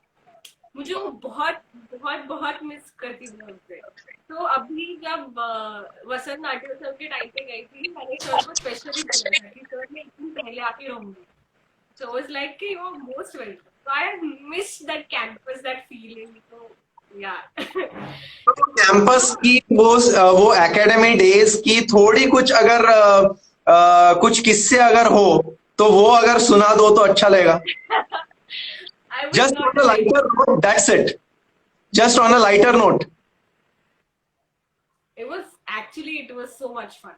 मुझे वो बहुत बहुत बहुत मिस करती हूँ उससे। तो अभी जब वसंत नाट्योत्सव के टाइम पे गई थी, मैंने सर को स्पेशली बोला था कि सर मैं एक दिन पहले आके रहूंगी, सो इट्स लाइक कि वो most welcome, so I miss that campus, that feeling, तो या कैंपस तो की वो एकेडमी डेज की थोड़ी कुछ अगर कुछ किस्से अगर हो तो वो अगर सुना दो तो अच्छा लगेगा। I was just not on a a regular, lighter note, that's it. Just on a lighter note. It was actually it was so much fun,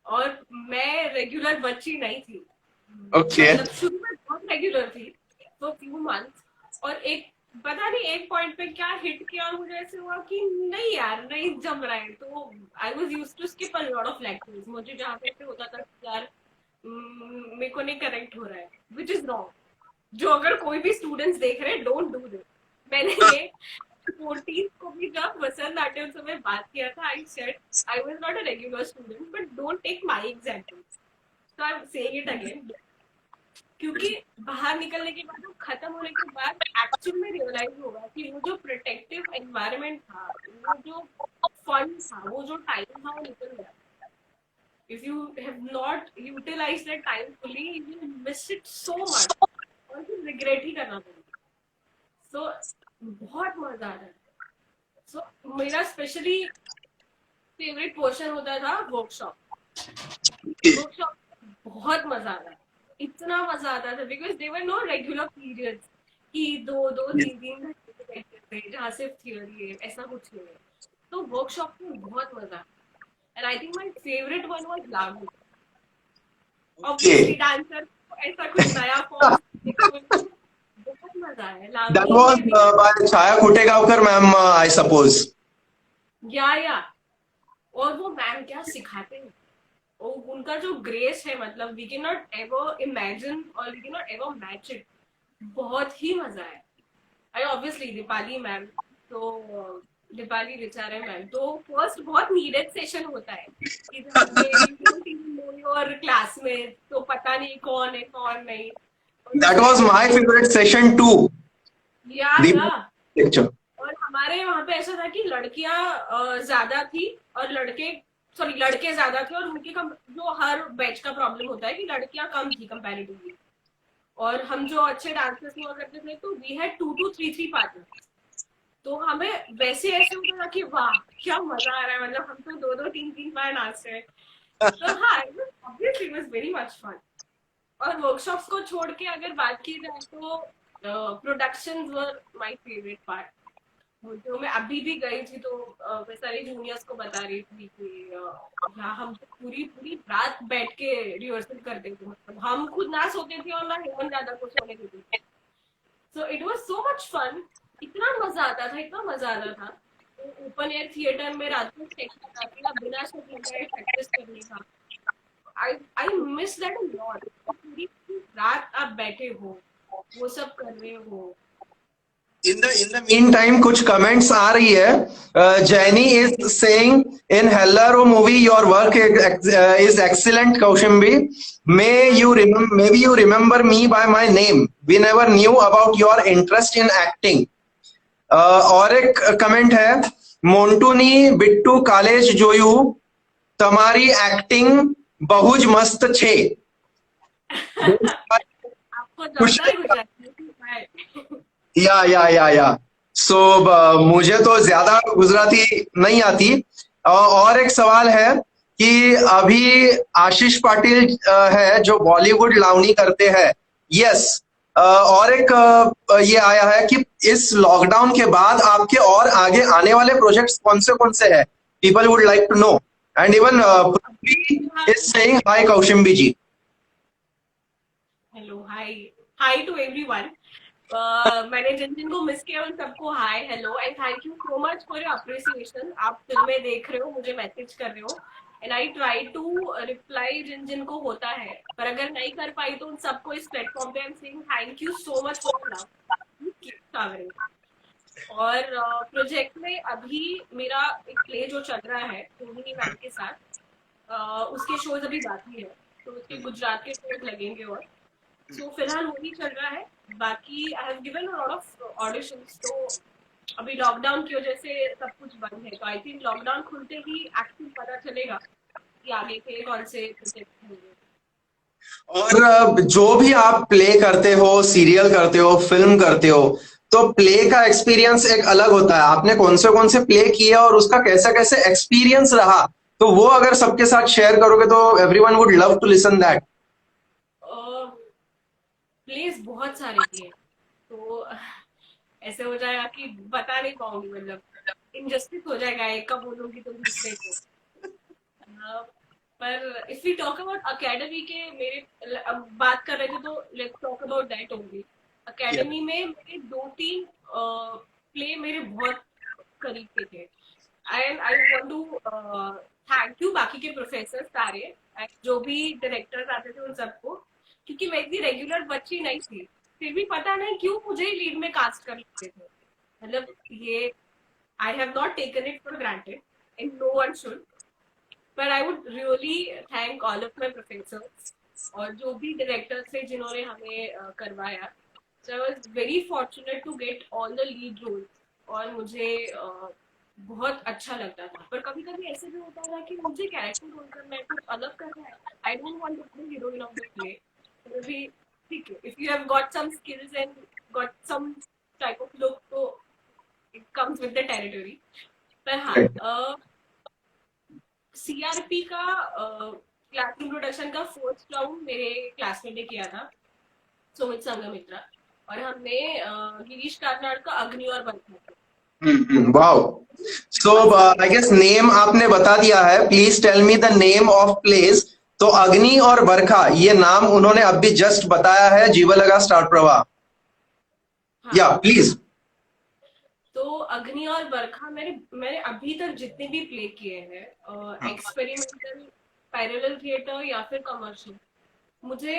और मैं रेगुलर बच्ची नहीं थी, ओके। मतलब शुरू में बहुत रेगुलर थी फॉर फ्यू मंथ्स, और एक पता नहीं एक पॉइंट पे क्या हिट किया, और मुझे ऐसे हुआ कि नहीं यार नहीं जम रहा है, तो I was used to skip a lot of lectures, मुझे जहाँ पे ऐसे होता था कि यार मेरे को नहीं करेक्ट हो रहा है, विच इज रॉन्ग, जो अगर कोई भी स्टूडेंट्स देख रहे हैं, डोंट डू दिस। मैंने ये 14 को भी जब वसंत नाट्योत्सव में बात किया था, I said I was not a regular student, but don't take my example, so I am saying it again, क्योंकि बाहर निकलने के बाद, खत्म होने के बाद एक्चुअल में रियलाइज होगा कि वो जो प्रोटेक्टिव एनवायरनमेंट था, वो जो फन था, वो जो टाइम था, वो निकल गया। If you have not utilize that time fully, you will miss it so much, और फिर रिग्रेट ही करना पड़ेगा। सो बहुत मजा आ रहा है। सो मेरा स्पेशली फेवरेट पोर्शन होता था वर्कशॉप, वर्कशॉप बहुत मजा आता था, इतना मजा आता था, because there were no regular periods कि 2 2 3 3 घंटे के लेक्चर थे जहाँ सिर्फ थियोरी है, ऐसा कुछ नहीं है। तो वर्कशॉप में बहुत मजा, and I think my favourite one was लागू, ऑब्वियसली डांसर ऐसा कुछ नया फॉर्म बहुत मजा है। That लावनी was में भी by Chaya Kutegaonkar ma'am, I suppose. या और वो मैम क्या सिखाते हैं, वो उनका जो ग्रेस है, मतलब we can not ever imagine और we can not ever match it. बहुत ही मजा है। आई ऑब्वियसली दीपाली मैम, तो दीपाली रिचारे मैम तो फर्स्ट बहुत नीडेड सेशन होता है कि जहाँ पे you don't even know your classmate, तो पता नहीं कौन है कौन नहीं। और That उसमें was my favorite session too. या The lecture. और हमारे वहां पे ऐसा था कि लड़कियां ज्यादा थी और लड़के ज्यादा थे, और उनके जो हर बैच का प्रॉब्लम होता है कि लड़कियां कम थी कंपैरेटिवली। और हम जो अच्छे डांसर्स हुआ करते थे तो वी हैड 2 to 3 पार्टनर्स। तो हमें वैसे ऐसे होता था कि वाह क्या मजा आ रहा है, मतलब हम तो 2 2 3 3 बार नाच रहे हैं। तो हाँ, obviously it was very much fun. और वर्कशॉप्स को छोड़ के अगर बात की जाए तो productions were my favourite part. जो मैं अभी भी गई थी तो मैं सारे जूनियर्स को बता रही थी कि यहाँ हम तो पूरी पूरी रात बैठ के रिहर्सल करते थे, मतलब हम खुद ना सोते थे और ना हेमन दादा को सोने देते थे। So it was so much fun. इतना मजा आता था, इतना मजा आता था। तो ओपन एयर थिएटर में रात को चेक करना था, बिना शक लगाए प्रैक्टिस करने का। I I miss that a lot. पूरी पूरी रात आप बैठे हो, वो सब कर रहे हो। In the meantime, कुछ comments आ रही है. Jenny is saying in Hellaro movie your work is excellent, Kaushambi. Maybe you remember me by my name. We never knew about your interest in acting. और एक कमेंट है, मोन्टूनी Bittu college जोयू તમારી acting बहुज मस्त छे. आपको खुश ज्यादा गुजराती है। या सो मुझे तो ज्यादा गुजराती नहीं आती. और एक सवाल है कि अभी आशीष पाटिल है जो बॉलीवुड लावनी करते हैं. यस. और एक ये आया है कि इस लॉकडाउन के बाद आपके और आगे आने वाले प्रोजेक्ट्स कौन से हैं. People would like to know. And even is saying hi Kaushambi ji. Hello hi, hi to everyone. मैंने जिन जिन को मिस किया उन सबको hi hello and thank you so much for your appreciation. आप फिल्में देख रहे हो, मुझे मैसेज कर रहे हो, and I try to reply जिन जिन को होता है, पर अगर नहीं कर पाई तो उन सबको इस प्लेटफॉर्म पे आई am saying thank you so much for love, keep covering. और प्रोजेक्ट में अभी मेरा एक प्ले जो चल रहा है टोनी मैम के साथ, उसके शोज अभी बाकी है, तो उसके गुजरात के शोज लगेंगे। और सो फिलहाल वही चल रहा है। बाकी I have given a lot of auditions. तो अभी लॉकडाउन की वजह से सब कुछ बंद है, तो आई थिंक लॉकडाउन खुलते ही एक्टिव पता चलेगा कि आगे के कौन से प्रोजेक्ट होंगे। और जो भी आप प्ले करते हो, सीरियल करते हो, फिल्म करते हो, तो प्ले का एक्सपीरियंस एक अलग होता है. आपने कौन से प्ले किए और उसका कैसा कैसे एक्सपीरियंस रहा, तो वो अगर सबके साथ शेयर करोगे तो everyone would love to listen that. Plays बहुत सारे किए, तो ऐसे हो जाएगा कि बता नहीं पाऊंगी, मतलब इनजस्टिस हो जाएगा एक का बोलूंगी तो दूसरे को। पर if we talk about academy के, मेरे अब बात कर रहे थे तो let's talk about that only. Academy में मेरे 2 3 प्ले मेरे बहुत करीब के थे, and I want to thank you बाकी के प्रोफेसर सारे, जो भी डायरेक्टर्स आते थे उन सबको, क्योंकि मैं इतनी रेगुलर बच्ची नहीं थी, फिर भी पता नहीं क्यों मुझे ही लीड में कास्ट कर लेते थे। मतलब ये I have not taken it for granted and no one should, पर I would really thank all of my professors और जो भी डायरेक्टर्स थे जिन्होंने हमें करवाया। So I was very fortunate to get all the lead roles, और मुझे बहुत अच्छा लगता था। पर कभी कभी ऐसे भी होता था कि मुझे कैरेक्टर रोल करना है, कुछ अलग करना है, I don't want to be heroine of the play. भी ठीक है, if you have got some skills and got some type of look, तो it comes with the territory. पर हाँ, सीआरपी का क्लासरूम प्रोडक्शन का फर्स्ट राउंड मेरे classmate ने किया था, सुमित संगमित्रा, और हमने गिरीश कार्नाड का अग्नि और बंधन था। Wow. So I guess name आपने बता दिया है. Please tell me the name of plays तो अग्नि और बरखा ये नाम उन्होंने अभी जस्ट बताया है, जीवा लगा स्टार प्रवाह। हाँ। या प्लीज। तो अग्नि और बरखा मैंने मैंने अभी तक जितने भी प्ले किए हैं, एक्सपेरिमेंटल, पैरेलल थिएटर या फिर कमर्शियल, मुझे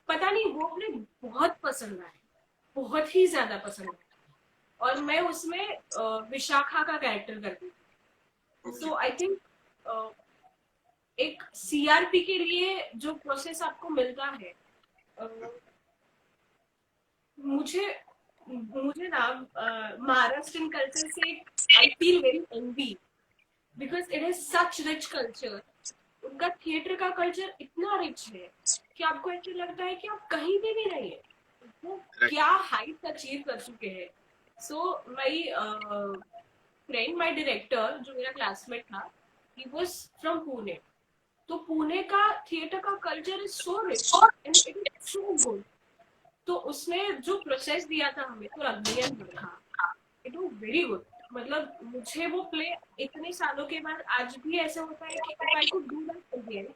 पता नहीं वो प्ले बहुत पसंद आए, बहुत ही ज्यादा पसंद आए। और मैं उसमें विशाखा का कैरेक्टर करती थी। सो आई थिंक एक सीआरपी के लिए जो प्रोसेस आपको मिलता है, अ, मुझे मुझे ना महाराष्ट्रियन कल्चर से I feel very envy, because it is such rich culture. उनका थिएटर का कल्चर इतना रिच है कि आपको ऐसे लगता है कि आप कहीं भी नहीं रहिए, वो क्या हाइट अचीव कर चुके हैं। सो माई फ्रेंड, माई डायरेक्टर जो मेरा क्लासमेट था, ही वॉज फ्रॉम पुणे। तो पुणे का थिएटर का culture is so rich and it is so good. तो उसने जो प्रोसेस दिया था हमें तो अग्नियन देखा, इट वाज वेरी गुड। मतलब मुझे वो प्ले इतने सालों के बाद आज भी ऐसा होता है कि if I could do that again,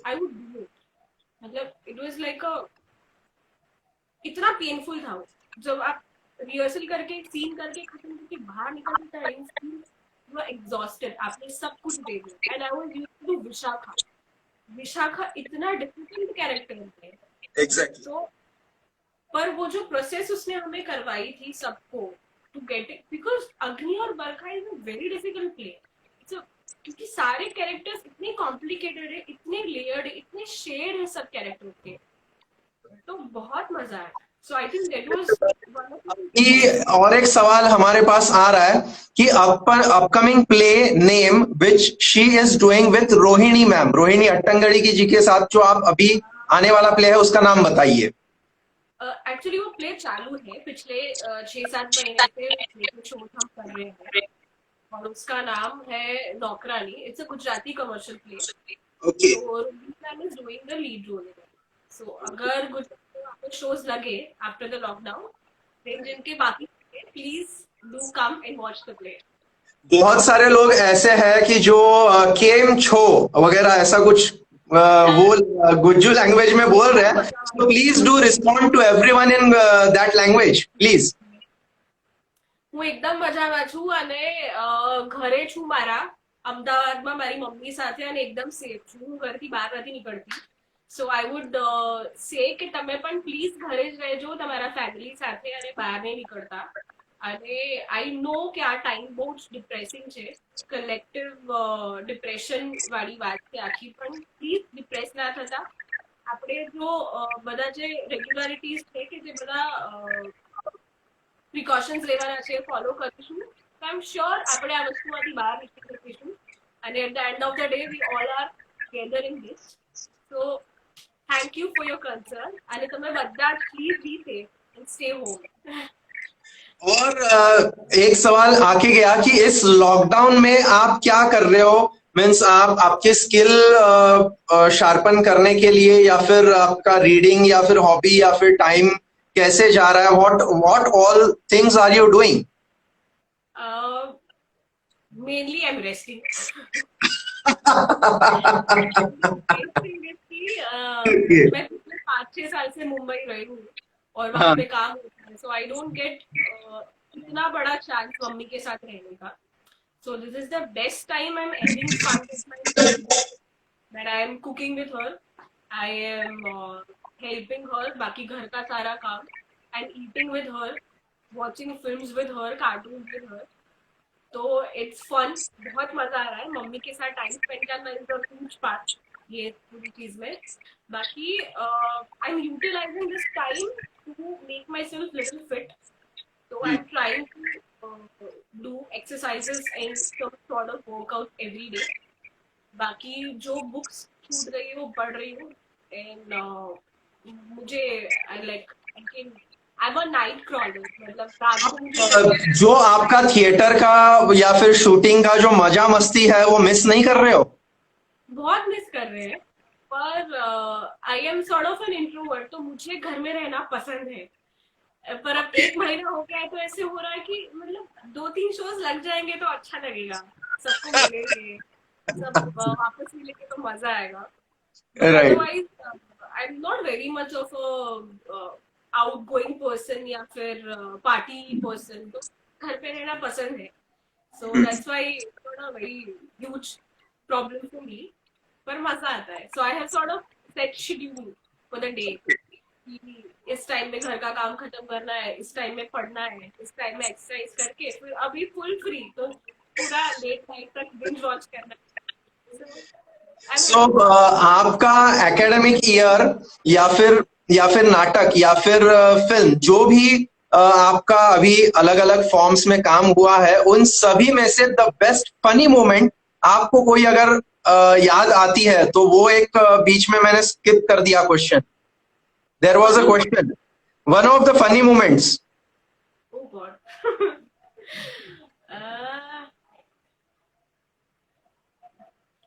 I would do it. मतलब इट वाज लाइक अ, इतना पेनफुल था वो। जब आप रिहर्सल करके सीन करके खत्म करके बाहर निकलते टाइम यू आर एग्जॉस्टेड, आपने सब कुछ दे दिया। And I was used to Vishakha. Vishakha इतना डिफिकल्ट कैरेक्टर है। एग्जैक्टली। तो पर वो जो प्रोसेस उसने हमें करवाई थी सबको to get it, because Agni और Barkha is a very difficult play. क्योंकि सारे कैरेक्टर्स इतने कॉम्प्लिकेटेड है, इतने लेयर्ड है, इतने शेड है सब कैरेक्टर के। तो बहुत मजा आया। So I think that was one कि ऑफ और एक सवाल हमारे पास आ रहा है कि upcoming play name which she is doing with Rohini ma'am, Rohini Hattangadi की जी के साथ जो आप अभी आने वाला प्ले है उसका नाम बताइए। एक्चुअली वो प्ले चालू है पिछले 6-7 महीने से प्ले के शोज हम कर रहे हैं। और उसका नाम है Naukrani. It's a Gujarati commercial play. Okay. तो ma'am is doing the lead role in it. So अगर गुजरात में आपको शोज लगे आफ्टर द लॉकडाउन, देन जिनके बाकी please do come and watch the play. बहुत सारे लोग ऐसे हैं कि जो केम छो वगैरह ऐसा कुछ वो गुज्जू लैंग्वेज में बोल रहे हैं, तो please do respond to everyone in that language please. હું એકદમ મજામાં છું અને ઘરે છું મારા, અમદાવાદમાં મારી મમ્મી સાથે, અને એકદમ સેફ છું, હું ઘરથી બહાર નથી નીકળતી। સો આઈ વુડ સે કે તમે પણ પ્લીઝ ઘરે જ રહેજો તમારા ફેમિલી સાથે અને બહાર નહીં નીકળતા। અને આઈ નો કે આ ટાઈમ બહુ જ ડિપ્રેસિંગ છે, કલેક્ટિવ ડિપ્રેશન વાળી વાત છે આખી, પણ પ્લીઝ ડિપ્રેસ ના થતા। આપણે જો બધા જે રેગ્યુલારિટીઝ છે કે જે બધા પ્રિકોશન્સ લેવાના છે ફોલો કરીશું, તો આઈ એમ શ્યોર આપણે આ વસ્તુમાંથી બહાર નીકળી શકીશું। અને at the end of the day we all are together in this. So thank you for your concern, અને તમે બધા જ please be safe and stay home. और एक सवाल आके गया कि इस लॉकडाउन में आप क्या कर रहे हो, मीन्स आप आपके स्किल शार्पन करने के लिए या फिर आपका रीडिंग या फिर हॉबी या फिर टाइम कैसे जा रहा है, what what all things are you doing? Mainly I am resting. मैं पिछले 5-6 साल से मुंबई रही हूँ और वहां हाँ। पे काम होता है। सो आई डोंट गेट इतना बड़ा चांस मम्मी के साथ रहने का। So this is the best time I am having fun with my mummy, that I am cooking with her, I am helping her बाकी घर का सारा काम, and eating with her, watching films with her, cartoon with her. तो it's fun, बहुत मजा आ रहा है मम्मी के साथ टाइम स्पेंड करना इज द ह्यूज पार्ट ये पूरी चीज में। बाकी I am utilising this time to make myself little fit. तो I am trying to do exercises and some sort of workout every day. बाकी जो बुक्स छूट गई है वो पढ़ रही हूँ। एंड मुझे I like I am a night crawler, मतलब रात को मुझे जो आपका थिएटर का या फिर शूटिंग का जो मजा मस्ती है वो मिस नहीं कर रहे हो? बहुत मिस कर रहे हैं। पर I M sort of an introvert, तो मुझे घर में रहना पसंद है। पर अब 1 महीना हो गया है तो ऐसे हो रहा है कि मतलब 2-3 शोज लग जाएंगे तो अच्छा लगेगा, सबको मिलेंगे, सब वापस मिलेंगे तो मजा आएगा। But right. otherwise, I'm not very much of a outgoing person या फिर party person. तो घर पे रहना पसंद है. So that's why it's not a very huge problem for me. पर मजा आता है. So I have sort of set schedule for the day. कि इस टाइम में घर का काम खत्म करना है, इस टाइम में पढ़ना है, इस टाइम में एक्सरसाइज करके फिर अभी फुल फ्री तो पूरा लेट नाइट तक बिंज वॉच करना है. So I'm so having fun. आपका एकेडमिक ईयर या फिर नाटक या फिर फिल्म जो भी आपका अभी अलग अलग फॉर्म्स में काम हुआ है, उन सभी में से द बेस्ट फनी मोमेंट आपको कोई अगर याद आती है तो वो एक बीच में मैंने स्किप कर दिया question. There was a Funny moment. Question, one of the funny moments. Oh God.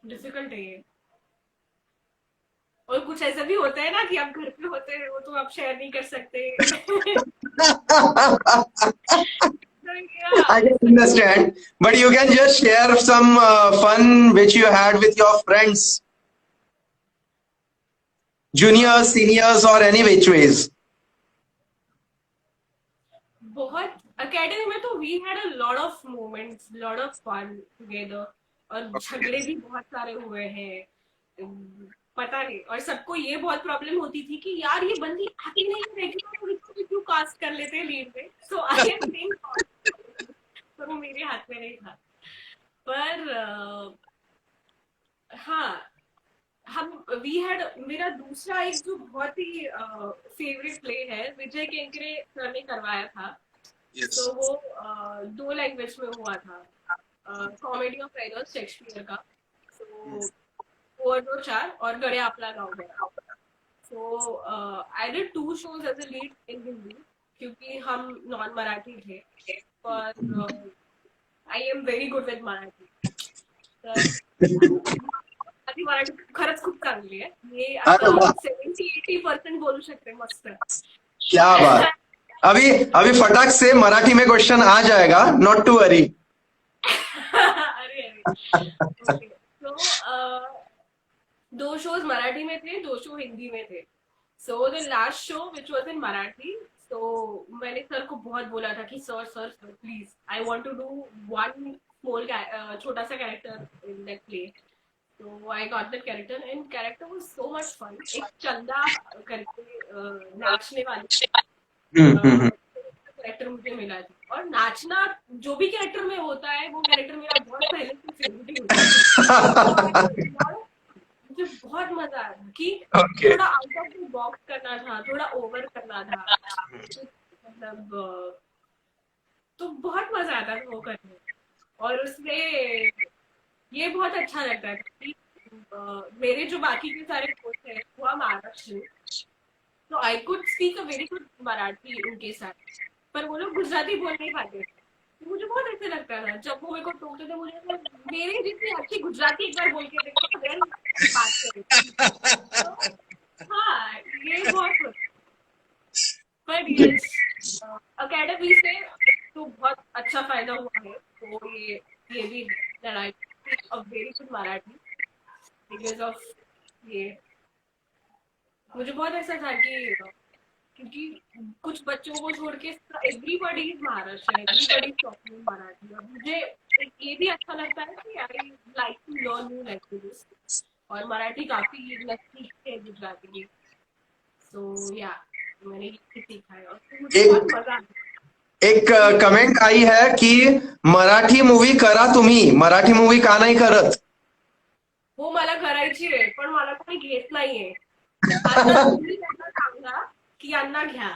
Difficult है ये. और कुछ ऐसा भी होता है ना कि आप घर पे होते हैं वो तो आप शेयर नहीं कर सकते. So, I yeah, can understand, but you can just share some fun which you had with your friends, juniors, seniors, or any which ways. बहुत अकेडमी में तो we had a lot of moments, lot of fun together. और झगड़े भी बहुत सारे हुए हैं. पता नहीं. और सबको ये बहुत प्रॉब्लम होती थी कि यार ये बंदी आती नहीं है रेगुलर, इसको भी क्यों कास्ट कर लेते हैं लीड में. सो आई एम सेम. तो वो मेरे हाथ में नहीं था. पर हाँ, हम वी हैड मेरा दूसरा एक जो बहुत ही फेवरेट प्ले है विजय केंकरे सर ने करवाया था. तो वो दो लैंग्वेज में हुआ था. कॉमेडी ऑफ एरर्स शेक्सपियर का. तो वो दो चार और गड़े आपला गाँव गया. So I did 2 shows as a lead in Hindi क्योंकि हम नॉन मराठी थे. पर I am very good with Marathi. तर आधी मराठी खरंच खूप चांगली आहे. मी अरे आता वाह, 70-80% बोलू शकते मस्त. क्या बात. अभी अभी फटाक से मराठी में क्वेश्चन आ जाएगा, नॉट टू वरी. अरे ओके. तो दो शोज मराठी में थे, दो शो हिंदी में थे. So the last show which was in Marathi. तो मैंने सर को बहुत बोला था कि sir sir sir please I want to do one small छोटा सा character in that play. So I got that character and character was so much fun. एक चंदा करके नाचने वाली हम्म. कैरेक्टर मुझे मिला था. और नाचना जो भी कैरेक्टर में होता है वो कैरेक्टर मेरा बहुत पहले से फेवरेट होता है. मुझे बहुत मजा आया था कि ओके. थोड़ा आउट ऑफ द बॉक्स करना था, थोड़ा ओवर करना था. मतलब तो बहुत मजा आता था वो करने. और उसमें ये बहुत अच्छा लगता है कि मेरे जो बाकी के सारे दोस्त हैं वो महाराष्ट्र. तो I could speak a very good Marathi उनके साथ. पर वो लोग गुजराती बोल नहीं पाते. तो मुझे बहुत अच्छा लगता था जब वो मेरे को टोकते थे. मुझे मेरे जितनी अच्छी गुजराती एक बार बोल के देखो देन बात करें. तो हाँ ये बहुत होता. पर यस अकेडमी से तो बहुत अच्छा फायदा हुआ है. तो ये भी है that I speak a very good Marathi because of ये. मुझे बहुत ऐसा था कि क्योंकि कुछ बच्चों को छोड़ के everybody is Maharashtra, everybody is talking Marathi. और मुझे ये भी अच्छा लगता है कि I like to learn new languages. और मराठी काफी लगती है गुजराती की. सो या मैंने ये सीखा है और मुझे बहुत एक मजा आता. एक कमेंट आई है कि मराठी मूवी करा तुम्ही, मराठी मूवी का नाही करत. हो मला करायची आहे पण मला कोणी घेत नाहीये. आता तुम्ही त्यांना सांगा की यांना घ्या.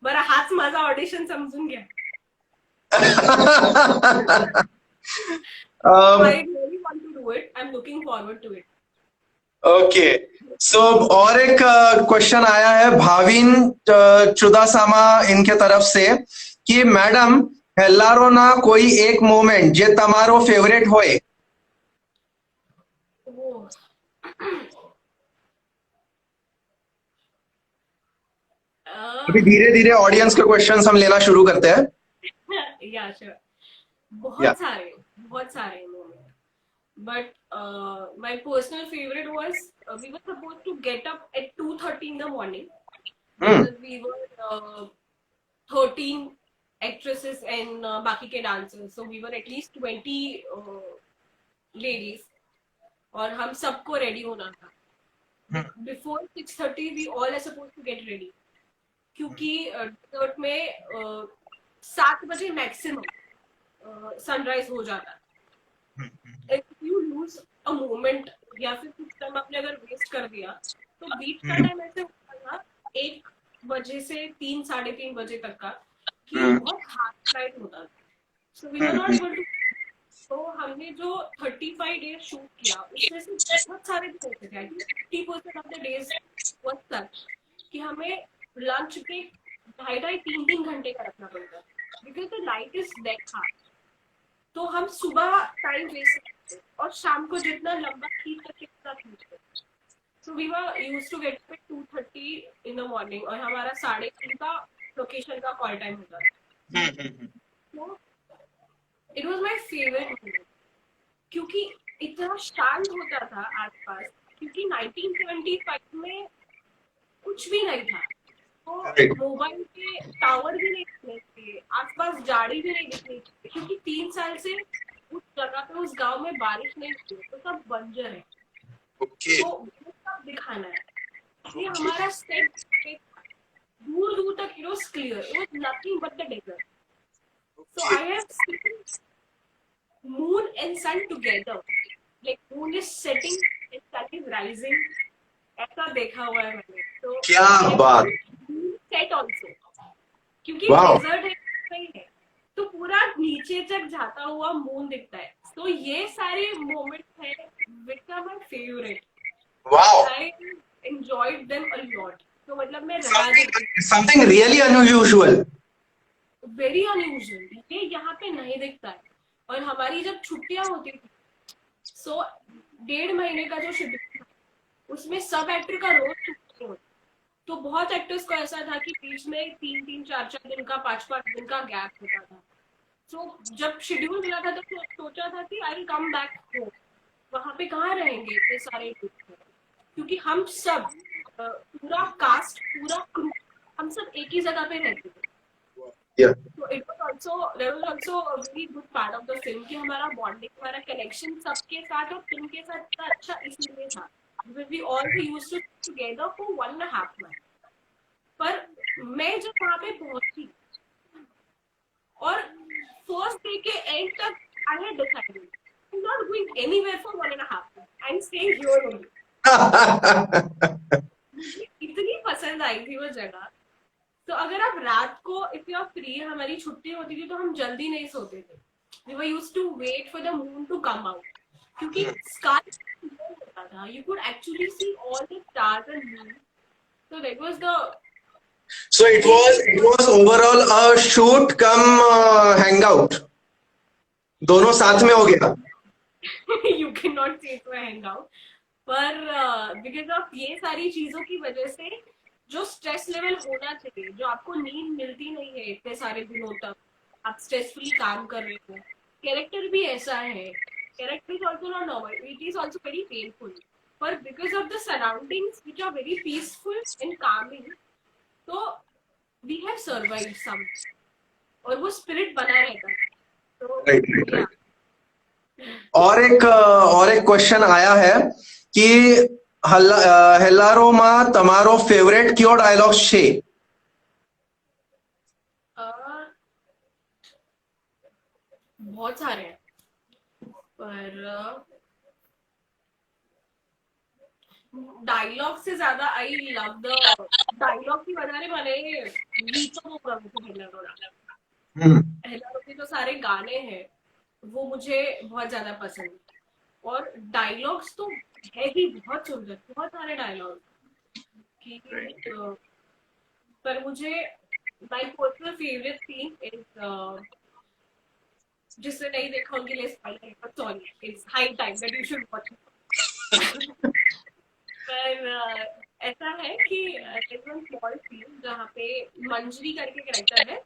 बरं हाच माझा ऑडिशन समजून घ्या. I really want to do it. I'm looking forward to it. Okay. So और एक क्वेश्चन आया है भाविन चुदासामा इनके तरफ से कि मैडम हेल्लारो ना कोई एक मोमेंट जे तमारो फेवरेट होए. Oh. अभी धीरे धीरे ऑडियंस के क्वेश्चंस हम लेना शुरू करते हैं. या श्योर. या बहुत सारे moment. but my personal favorite was we were supposed to get up at 2:30 in the morning hmm because we were 13 actresses and बाकी के dancers, so we were at least 20 ladies और हम सबको ready होना था. Before 6:30 we all are supposed to get ready क्योंकि dessert में 7 बजे मैक्सिमम सनराइज हो जाता है. If you lose a moment या फिर कुछ टाइम आपने अगर वेस्ट कर दिया तो बीच का टाइम ऐसे होता था 1 बजे से 3 साढ़े 3 बजे तक का कि बहुत हार्ड फ्लाइट होता था. So we were not able to. तो हमने जो 35 डेज शूट किया उसमें से बहुत सारे दिन ऐसे थे. I think 50% of the days was such कि हमें लंच ब्रेक 2.5-3 घंटे का रखना पड़ता है because the light is that hard. तो हम सुबह टाइम वेस्ट करते और शाम को जितना लंबा खींच सकते उतना खींचते. So we were use to get up at 2:30 in the morning और हमारा 3:30 का लोकेशन का कॉल टाइम होता था. तो it was my favourite moment क्योंकि इतना शांत होता था आसपास क्योंकि 1975 में कुछ भी नहीं था. तो मोबाइल के टावर भी नहीं दिखने थे, आसपास झाड़ी भी नहीं दिखनी थी क्योंकि 3 साल से उस जगह पे उस गांव में बारिश नहीं हुई तो सब बंजर है. तो वो सब दिखाना है. ये हमारा सेट दूर दूर तक it was clear. It was nothing but the desert. So I have seen moon and sun together, like moon is setting and sun is rising. ऐसा देखा हुआ है मैंने. तो क्या बात. सेट ऑल्सो क्योंकि Wow. डेजर्ट है है तो पूरा नीचे तक जाता हुआ मून दिखता है. तो ये सारे मोमेंट्स हैं which are my favourite. Wow. I enjoyed them a lot. तो मतलब मैं रहा Something really unusual. Very unusual. ये यहाँ पे नहीं दिखता है. और हमारी जब छुट्टियां होती थी सो 1.5 महीने का जो शेड्यूल था उसमें सब एक्टर का रोज छुट्टी होती. तो बहुत एक्टर्स को ऐसा था कि बीच में 3-3, 4-4 दिन का 5-5 दिन का गैप होता था. तो जब शेड्यूल मिला था तो सोचा था कि I will come back home. वहां पे कहाँ रहेंगे इतने सारे लोग क्योंकि हम सब पूरा कास्ट पूरा क्रू हम सब एक ही जगह पे रहते थे. Yeah. So it was also there was also a very good part of the film कि हमारा bonding हमारा connection सबके साथ और फिल्म के साथ इतना अच्छा इसलिए था because we all we used to sit together for 1.5 months. पर मैं जब वहाँ पे पहुंची और फर्स्ट डे के एंड तक I had decided I'm not going anywhere for 1.5 months. I'm staying here only. इतनी पसंद आई थी वो जगह. तो अगर आप रात को इफ यू आर फ्री हमारी छुट्टी होती थी तो हम जल्दी नहीं सोते थे. We were used to wait for the moon to come out क्योंकि स्काई होता था. You could actually see all the stars and moon. So that was the. So it was overall a shoot come hangout. दोनों साथ में हो गया. You can not से it hang out. पर बिकॉज ऑफ ये सारी चीजों की वजह से जो स्ट्रेस लेवल होना चाहिए जो आपको नींद मिलती नहीं है इतने सारे दिनों तक आप स्ट्रेसफुली काम कर रहे हो. कैरेक्टर भी ऐसा है. Character is also not normal. It is also very painful. पर because of the surroundings which are very peaceful and calming तो वी हैव सर्वाइव्ड सम और वो स्पिरिट बना रहता है. तो Right. और एक क्वेश्चन आया है कि हेलारोमा તમારો फेवरेट क्यों डायलॉग છે? बहुत सारे हैं पर डायलॉग से ज्यादा आई लव द डायलॉग की વધારે મને ગીતો બહુ ગમે છે. हेलारो के जो सारे गाने हैं वो मुझे बहुत ज्यादा पसंद है. और डायलॉग्स तो है ही बहुत सुंदर. बहुत सारे डायलॉग कि पर मुझे my personal favourite scene is जिसने नहीं देखा उनके लिए spoiler sorry it's high time that you should watch. पर ऐसा है कि स्मॉल सीन जहाँ पे मंजरी करके कैरेक्टर है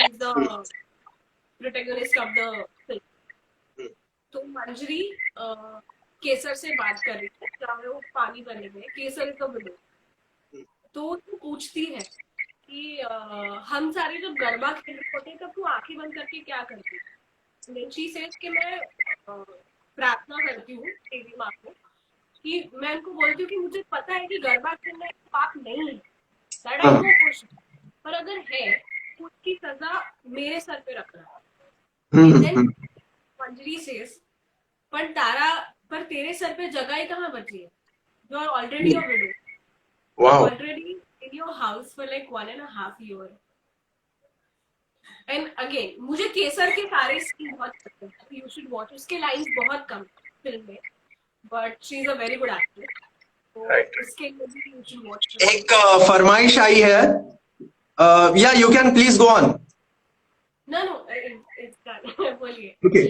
is the protagonist of the film. तो मंजरी केसर से बात कर रही थी जहाँ वो पानी बने हुए केसर का बिलो, तो वो पूछती है कि हम सारे जब गरबा खेल रहे होते हैं तब तू आंखें बंद करके क्या करती है? Then she says कि मैं प्रार्थना करती हूँ देवी माँ को, कि मैं उनको बोलती हूँ कि मुझे पता है कि गरबा खेलना एक पाप नहीं है, that I know for sure, पर अगर है तो उसकी सजा मेरे सर पे रखना। एंड देन मंजरी सेज, पर तारा, पर तेरे सर पे जगह ही कहाँ बची है, you are already a widow, wow, already in your house for like 1.5 years। And again मुझे केसर के सारे सीन बहुत पसंद है, यू शुड वॉच, उसके लाइंस बहुत कम फिल्म में, but she is a very good actress, तो उसके लिए भी यू शुड वॉच। एक फरमाइश आई है, या you can please go on. No no it's done, बोलिए। ओके,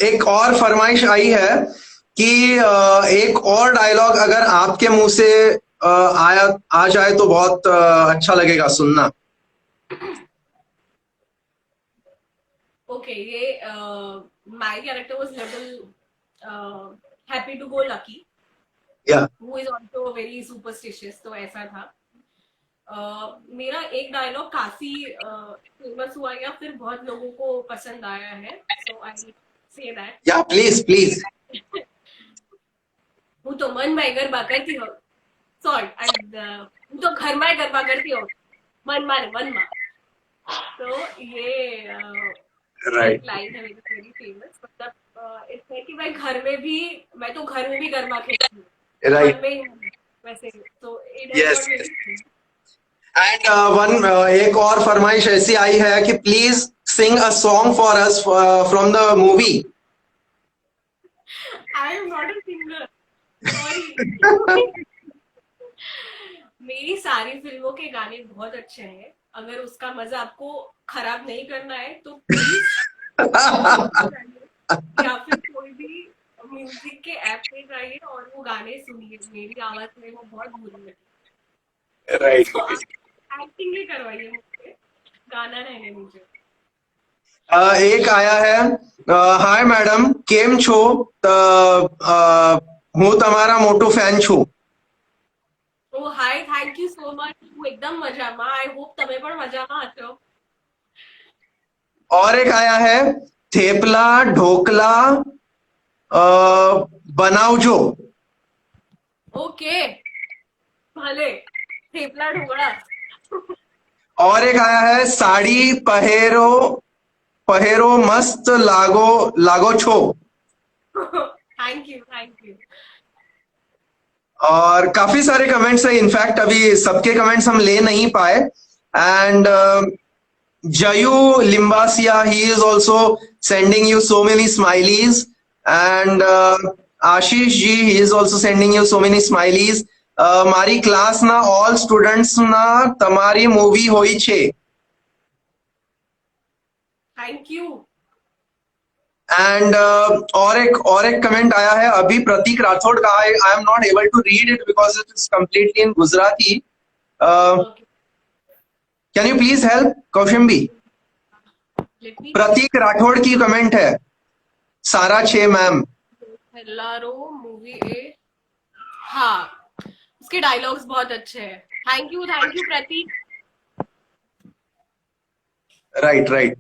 एक और फरमाइश आई है कि एक और डायलॉग अगर आपके मुंह से आया आ जाए तो बहुत अच्छा लगेगा सुनना। ओके, ये my character was little happy to go lucky, या who is also very superstitious, तो ऐसा था। मेरा एक डायलॉग काफी फेमस हुआ या फिर बहुत लोगों को पसंद आया है, सो आई से दैट। या प्लीज प्लीज। હું તો મનમાં ગરબા કરતી હોઉં, સોર્ટ એન્ડ હું તો ઘરમાં ગરબા કરતી હોઉં, મનમાં ને મનમાં। तो ये राइट लाइन है मेरी वेरी फेमस, मतलब इसमें कि मैं घर में भी, मैं तो घर में भी गरबा खेलती हूँ, राइट, मन में ही वैसे, तो it has yes got yes. Very. And one एक और फरमाइश ऐसी आई है कि please sing a song for us from the movie. I am not a singer, sorry. मेरी सारी फिल्मों के गाने बहुत अच्छे हैं, अगर उसका मजा आपको खराब नहीं करना है तो प्लीज या फिर कोई भी म्यूजिक के ऐप पे जाइए और वो गाने सुनिए, मेरी आवाज में वो बहुत बुरी लगी, राइट। तो आप एक्टिंग ही करवाइए मुझसे, गाना रहने दीजिए। एक आया है, हाय मैडम केम छो, હું તમારા મોટું ફેન છું। ओ हाय, थैंक यू सो मच, હું એકદમ મજામાં, आई होप તમે પણ મજામાં હશો। और एक आया है, थेपला ढोकला बनावजो। ओके, भले थेपला ढोकड़ा। और एक आया है, साड़ी पहेरो पहेरो मस्त लागो लागो छो। Thank you, thank you. और काफी सारे कमेंट्स है, इनफैक्ट अभी सबके कमेंट्स हम ले नहीं पाए। And Jayu Limbasia, he is also sending you so many smileys. And Ashish ji, he is also sending you so many smileys. મારી ક્લાસના ઓલ સ્ટુડન્ટ્સના તમારી મૂવી હોય છે। Thank you. एंड और एक कमेंट आया है अभी प्रतीक राठौड़ का, I am not able to read it because it is completely in Gujarati. Can you please help Kaushimbi? Prateek Rathod की कमेंट है, सारा छे मैम। हेलारो मूवी ए, हाँ उसके डायलॉग्स बहुत अच्छे हैं। Thank you Pratik. Right right.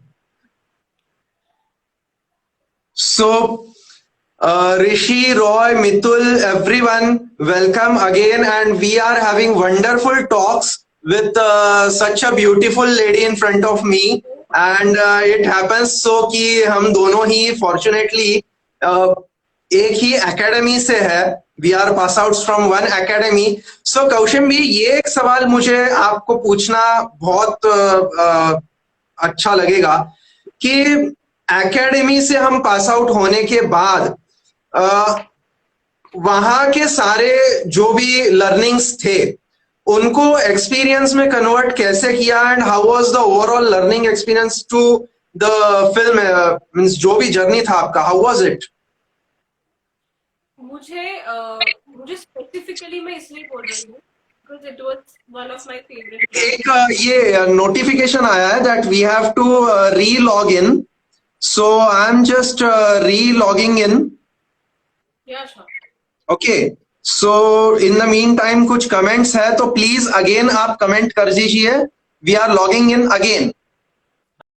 So, Rishi, Roy, Mitul, everyone, welcome again, and we are having wonderful talks with such a beautiful lady in front of me, and it happens so कि हम दोनों ही fortunately एक ही academy से है, we are pass outs from one academy. So कौशिम्बी, ये एक सवाल मुझे आपको पूछना बहुत अच्छा लगेगा कि एकेडमी से हम पास आउट होने के बाद वहां के सारे जो भी लर्निंग्स थे उनको एक्सपीरियंस में कन्वर्ट कैसे किया, and how was the overall learning experience to the film, means जो भी जर्नी था आपका, हाउ वाज इट? मुझे स्पेसिफिकली मैं इसलिए बोल रही हूँ because it was one of my favorite. एक ये नोटिफिकेशन आया है that we have to relog in, So I'm just re-logging in. Yeah, sure. Okay, so in the mean time कुछ कमेंट्स है तो प्लीज अगेन आप comment कर दीजिए. We are logging in again.